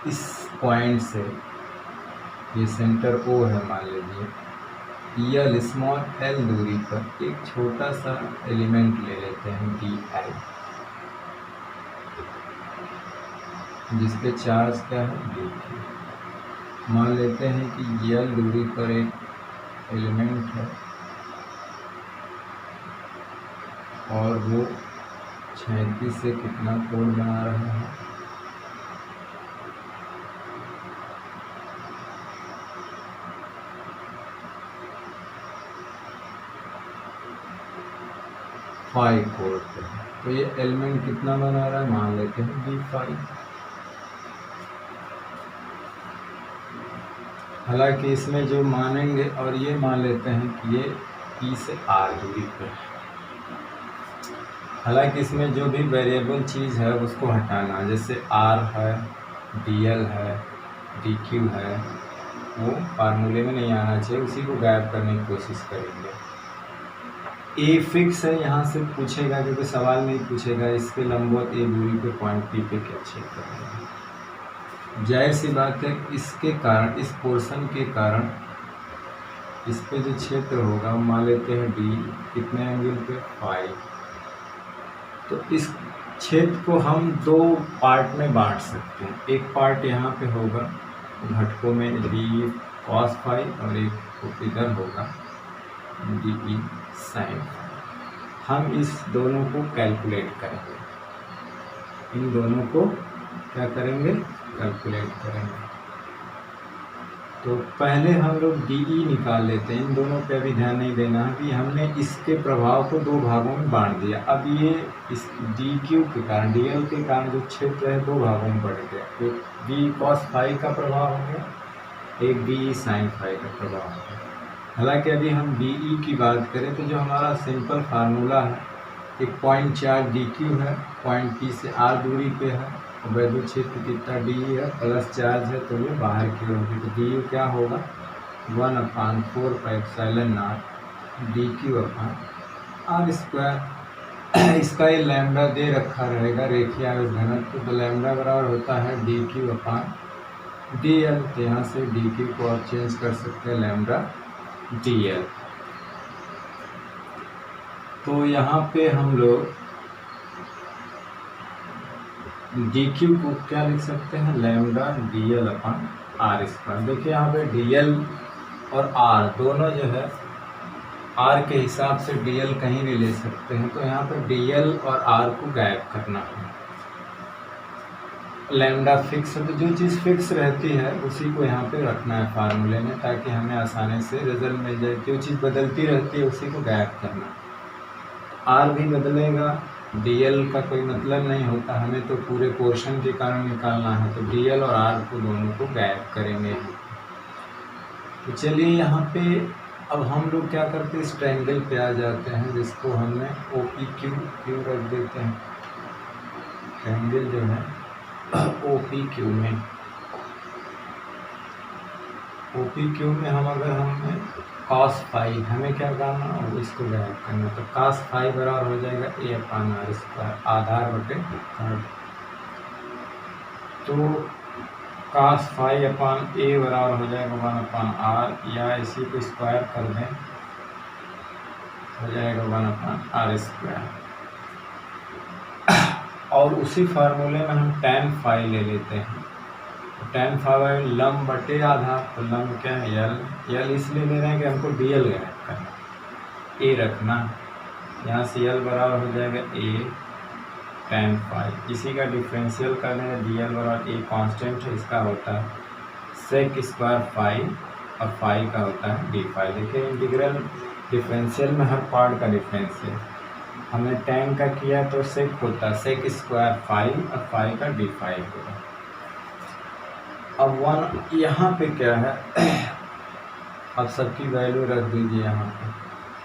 इस पॉइंट से ये सेंटर O है, मान लीजिए L स्मॉल l दूरी पर एक छोटा सा एलिमेंट ले लेते हैं dl, जिसके चार्ज क्या है dq। मान लेते हैं कि L दूरी पर एक एलिमेंट है और वो 36 से कितना कोण बना रहा है, फाइव कोण पे। तो ये एलिमेंट कितना बना रहा है, मान लेते हैं d5। हालांकि इसमें जो मानेंगे और ये मान लेते हैं कि ये P से R दूरी पर है। हालांकि इसमें जो भी वेरिएबल चीज़ है उसको हटाना, जैसे R है, dl है, dq है, वो फार्मूले में नहीं आना चाहिए, उसी को गायब करने की कोशिश करेंगे। A फिक्स है, यहाँ से पूछेगा क्योंकि सवाल नहीं पूछेगा इसके लंबवत A दूरी पे पॉइंट P पे क्या क्षेत्र है। जाहिर सी बात है इसके कारण, इस पोर्शन के कारण इस पे जो क्षेत्र होगा मान लेते हैं D, कितने एंगल पे 5। तो इस क्षेत्र को हम दो पार्ट में बांट सकते हैं। एक पार्ट यहाँ पे होगा घटकों में d cos फाई और एक इधर होगा d sin। हम इस दोनों को कैलकुलेट करेंगे, इन दोनों को क्या करेंगे, कैलकुलेट करेंगे। तो पहले हम लोग DE निकाल लेते हैं। इन दोनों पे अभी ध्यान नहीं देना है कि हमने इसके प्रभाव को दो भागों में बांट दिया। अब ये इस DQ के कारण, DL के कारण जो क्षेत्र है दो भागों में बढ़ गया। एक D cos फाई का प्रभाव हो गया, एक DE sin फाई का प्रभाव हो गया। हालांकि अभी हम DE की बात करें तो जो हमारा सिंपल फार्मूला है, एक पॉइंट चार्ज DQ है, पॉइंट P से R दूरी पे है, वैद्युत क्षेत्र कितना DE है, प्लस चार्ज है तो ये बाहर की ओर होगी। तो DU क्या होगा 1/4πε0 dQ/r²। इसका ये लैम्डा दे रखा रहेगा रेखीय आवेश घनत्व, तो लैम्डा बराबर होता है dQ/dl। तो यहाँ से dQ को आप चेंज कर सकते हैं लैम्डा dl। तो यहाँ पे हम लोग dQ को क्या लिख सकते हैं, लैम्डा dl/r²। देखिए यहाँ पे dl और r दोनों जो है r के हिसाब से dl कहीं भी ले सकते हैं, तो यहाँ पे dl और r को गायब करना है। लैम्डा फिक्स है तो जो चीज़ फिक्स रहती है उसी को यहाँ पे रखना है फार्मूले में, ताकि हमें आसानी से रिजल्ट मिल जाए। जो चीज़ बदलती रहती है उसी को गायब करना। r भी बदलेगा, dl का कोई मतलब नहीं होता, हमें तो पूरे पोर्शन के कारण निकालना है, तो dl और r को दोनों को गायब करेंगे। तो चलिए यहाँ पे अब हम लोग क्या करते हैं, इस ट्रायंगल पे आ जाते हैं जिसको हमने OPQ रख देते हैं। ट्रायंगल जो है OPQ में हम अगर हमने cos फाई, हमें क्या करना है इसको गायब करना, तो cos फाई बराबर हो जाएगा A/r², आधार बटे थर्ड। तो cos फाई अपान A बराबर हो जाएगा 1/r, या इसी को स्क्वायर कर दें हो जाएगा 1/r²। और उसी फार्मूले में हम tan फाई ले लेते हैं। tan फाई लंब बटे आधार, तो लंब क्या है l इसलिए ले रहे हैं कि हमको dl गायब करना, a रखना, यहाँ से l बराबर हो जाएगा a tan फाई। इसी का डिफरेंशियल कर देंगे, dl बराबर a कांस्टेंट है, इसका होता है सेक स्क्वायर फाई और फाई का होता है डी फाई। देखिए इंटीग्रल डिफरेंशियल में हर पार्ट का डिफरेंस है। हमने tan का किया तो सेक होता है सेक स्क्वायर फाई और फाई का डी फाई होगा। अब वन यहाँ पे क्या है अब सबकी वैल्यू रख दीजिए यहाँ पे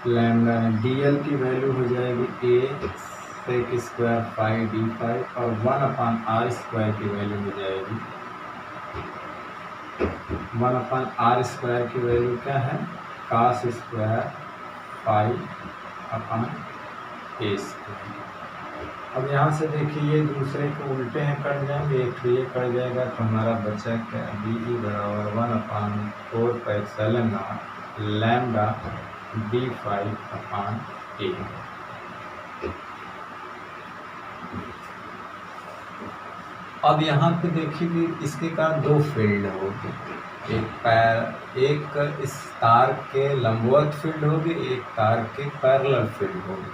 लैम्डा डी एल की वैल्यू हो जाएगी a sec square phi d phi और 1/r स्क्वायर की वैल्यू हो जाएगी 1/r² की वैल्यू क्या है cos स्क्वायर फाई अपॉन ए स्क्वायर। अब यहाँ से देखिए ये दूसरे को उल्टे हैं कट जाएंगे, एक तो ये कट जाएगा तो हमारा बचा क्या डी ई बराबर 1/4 लैम्डा डी फाई अपॉन ए। अब यहाँ पे देखिए कि इसके कारण दो फील्ड होगी, एक इस तार के लंबवत फील्ड होगी, एक तार के पैरेलल फील्ड होगी।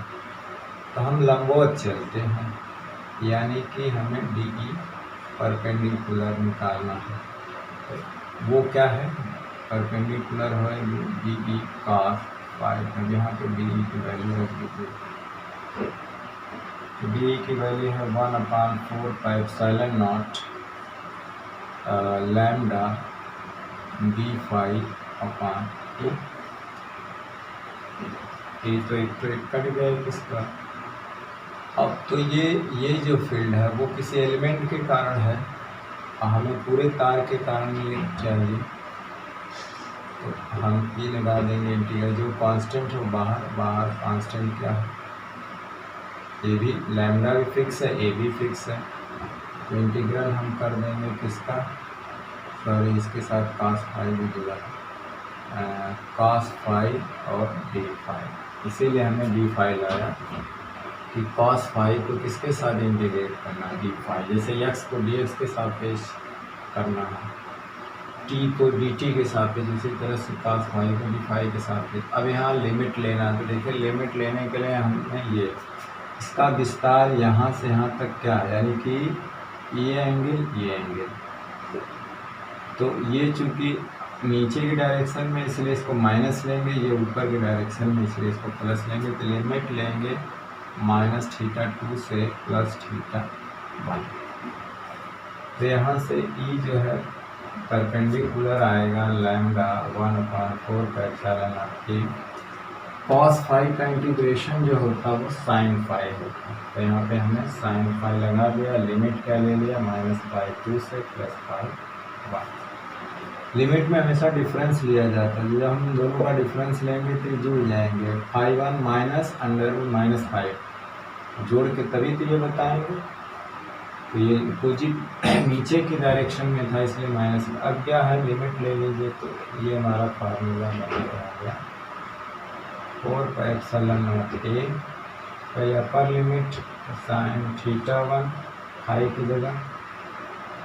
तो हम लंबवत चलते हैं, यानी कि हमें डी ई परपेंडिकुलर निकालना है। तो वो क्या है परपेंडिकुलर होगी डी ई cos फाई। अब यहाँ पे डी ई की वैल्यू रख दीजिए, डी की वैल्यू है 1/4 लैम्डा डी फाई अपॉन ए। तो एक कट गया किसका। अब तो ये जो फील्ड है वो किसी एलिमेंट के कारण है, हमें पूरे तार के कारण ये चाहिए। तो हम ये लगा देंगे इंटीग्रल जो कांस्टेंट हो बाहर कांस्टेंट क्या है ए भी, लैम्डा भी फिक्स है ए भी फिक्स है। तो इंटीग्रल हम कर देंगे किसका सॉरी इसके साथ cos फाई भी जुड़ा है cos फाई और डी फाई। इसीलिए हमने डी फाई लाया कि cos फाई को किसके साथ इंटीग्रेट करना है डी फाई। जैसे x को dx के सापेक्ष करना है, t को dt के सापेक्ष, इसी तरह से cos फाई को डी फाई के सापेक्ष। अब यहाँ लिमिट लेना है तो देखिए लिमिट लेने के लिए हमने ये इसका विस्तार यहाँ से यहाँ तक क्या है, यानी कि ये एंगल तो ये चूँकि नीचे की डायरेक्शन में इसलिए इसको माइनस लेंगे, ये ऊपर की डायरेक्शन में इसलिए इसको प्लस लेंगे। तो लिमिट लेंगे -θ2 से +θ1। तो यहाँ से ई जो है परपेंडिकुलर आएगा लैम्डा 1/4 cos फाई का इंटीग्रेशन जो होता है वो sin फाई होता है। तो यहाँ पे हमने sin फाई लगा दिया, लिमिट क्या ले लिया -2 से +1। लिमिट में हमेशा डिफरेंस लिया जाता है, जब हम दोनों का डिफरेंस लेंगे तो जुड़ जाएंगे। φ1 -√-5 जोड़ के तभी तो ये बताएंगे। तो ये अपोजिट नीचे की डायरेक्शन में था इसलिए माइनस। अब क्या है लिमिट ले लीजिए तो ये हमारा फार्मूला बन गया 4πε0a तो अपर लिमिट sin θ1 फाई की जगह,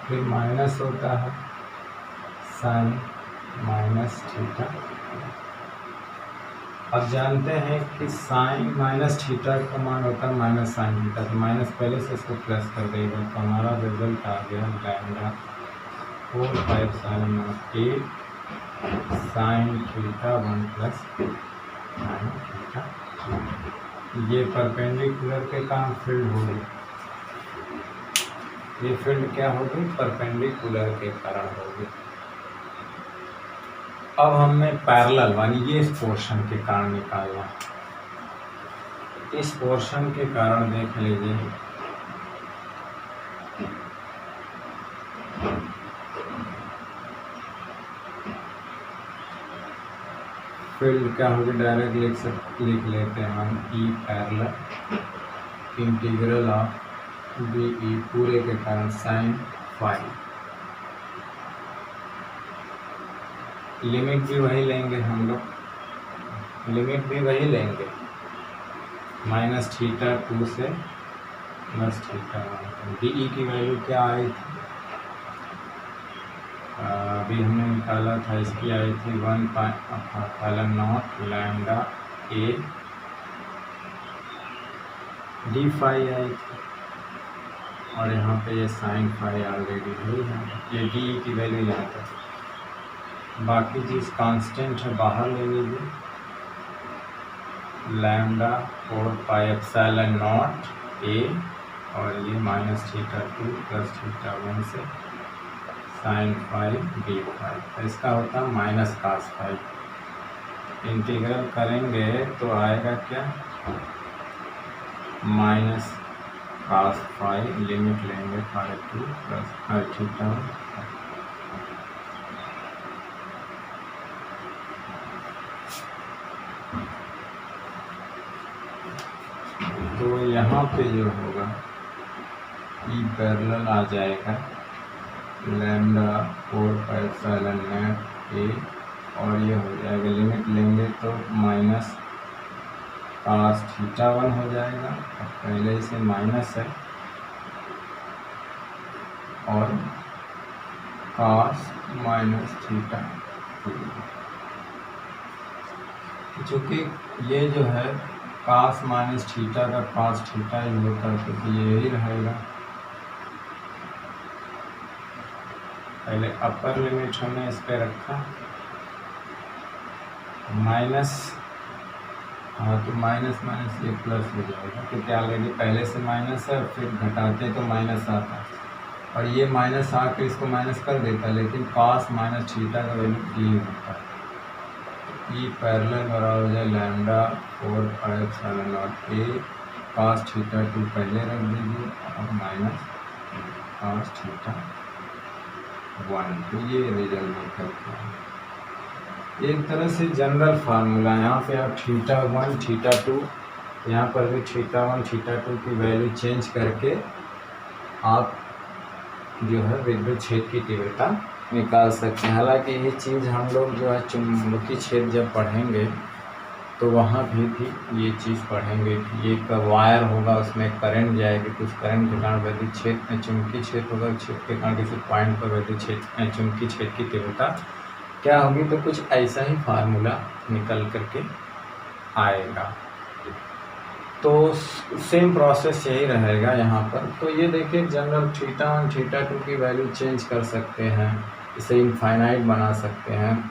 फिर माइनस होता है sin -θ। अब जानते हैं कि sin -θ का मान होता है -sin θ, तो माइनस पहले से इसको प्लस कर देगा। तो हमारा रिजल्ट आ गया लैम्डा 4πε0a sin θ1 + sin θ। ये परपेंडिकुलर के कारण फील्ड होगी, ये फील्ड क्या होगी परपेंडिकुलर के कारण होगी। अब हमें पैरेलल यानी ये इस पोर्शन के कारण निकालना। इस पोर्शन के कारण देख लीजिए फील्ड क्या होगी डायरेक्ट लिख लेते हैं हम E parallel integral of D E पूरे के कारण sin फाई। लिमिट भी वही लेंगे हम लोग, लिमिट भी वही लेंगे -θ2 से +θ1। डी ई की वैल्यू क्या आई थी अभी हमने निकाला था, इसकी आई थी 1/0 लैम्डा ए डी फाई आई थी, और यहाँ पे ये sin फाई ऑलरेडी हुई है। ये डी की वैल्यू यहाँ तक बाकी चीज़ कांस्टेंट है, बाहर ले लीजिए। लैम्डा 4πε0 a और ये -θ2 + θ1 से sin फाई d फाई, इसका होता है -cos फाई। इंटीग्रल करेंगे तो आएगा क्या, -cos फाई, लिमिट लेंगे φ2 + θ1। तो यहाँ पे जो होगा ई पैरेलल आ जाएगा लैम्डा 4πε0 a और ये हो जाएगा, लिमिट लेंगे तो -cos θ1 हो जाएगा, पहले से माइनस है, और cos -θ2, चूँकि ये जो है cos -θ का cos θ ही होता है, तो ये ही रहेगा। पहले अपर लिमिट हमने इस पे रखा माइनस, हाँ तो माइनस ये प्लस हो जाएगा, क्योंकि ऑलरेडी पहले से माइनस है, फिर घटाते तो माइनस आता है, और ये माइनस आकर इसको माइनस कर देता है, लेकिन cos -θ का वैल्यू ये होता है। ई पैरेलल बराबर हो जाए लैम्डा 4πε0 a cos θ2 पहले रख दीजिए और -cos θ1, तो ये रिजल्ट निकल के एक तरह से जनरल फार्मूला। यहाँ पे आप θ1 θ2, यहाँ पर भी θ1 θ2 की वैल्यू चेंज करके आप जो है विद्युत क्षेत्र की तीव्रता निकाल सकते हैं। हालांकि ये चीज़ हम लोग जो है चुंबकीय क्षेत्र जब पढ़ेंगे तो वहाँ भी ये चीज़ पढ़ेंगे कि ये का वायर होगा, उसमें करंट जाएगी, कुछ करंट के कारण विद्युत क्षेत्र में चुंबकीय क्षेत्र होगा, क्षेत्र के कारण किसी पॉइंट पर विद्युत क्षेत्र चुंबकीय क्षेत्र की तीव्रता क्या होगी, तो कुछ ऐसा ही फार्मूला निकल करके आएगा। तो सेम प्रोसेस यही रहेगा यहाँ पर। तो ये देखिए जनरल θ1 θ2 की वैल्यू चेंज कर सकते हैं, इसे इनफाइनाइट बना सकते हैं,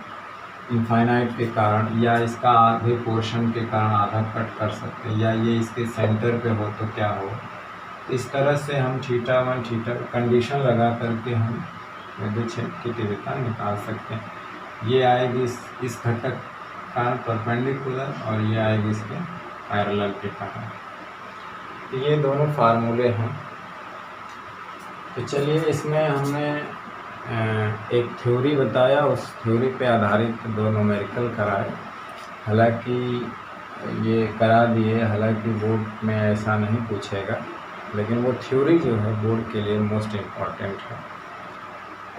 इनफाइनाइट के कारण, या इसका आधे पोर्शन के कारण आधा कट कर सकते हैं, या ये इसके सेंटर पे हो तो क्या हो। इस तरह से हम θ1 θ कंडीशन लगा करके हम विद्युत क्षेत्र की तीव्रता निकाल सकते हैं। ये आएगी इस घटक का परपेंडिकुलर और ये आएगी इसके पैरेलल के कारण। तो ये दोनों फार्मूले हैं। तो चलिए इसमें हमने एक थ्योरी बताया, उस थ्योरी पे आधारित दो न्यूमेरिकल कराए। हालांकि ये करा दिए, हालांकि बोर्ड में ऐसा नहीं पूछेगा, लेकिन वो थ्योरी जो है बोर्ड के लिए मोस्ट इम्पॉर्टेंट है,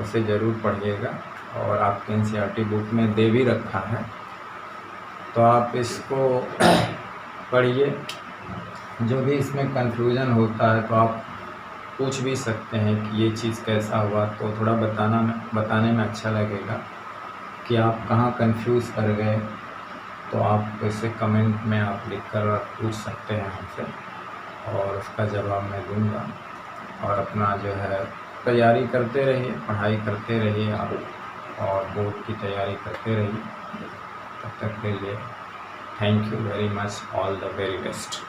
उसे ज़रूर पढ़िएगा। और आपके एनसीईआरटी बुक में दे भी रखा है, तो आप इसको पढ़िए। जो भी इसमें कंफ्यूजन होता है तो आप पूछ भी सकते हैं कि ये चीज़ कैसा हुआ, तो थोड़ा बताने में अच्छा लगेगा कि आप कहाँ कंफ्यूज कर गए। तो आप इसे कमेंट में आप लिख कर पूछ सकते हैं हमसे, और उसका जवाब मैं दूंगा। और अपना जो है तैयारी करते रहिए, पढ़ाई करते रहिए आप, और बोर्ड की तैयारी करते रहिए। तब तक के लिए thank you very much, all the very best.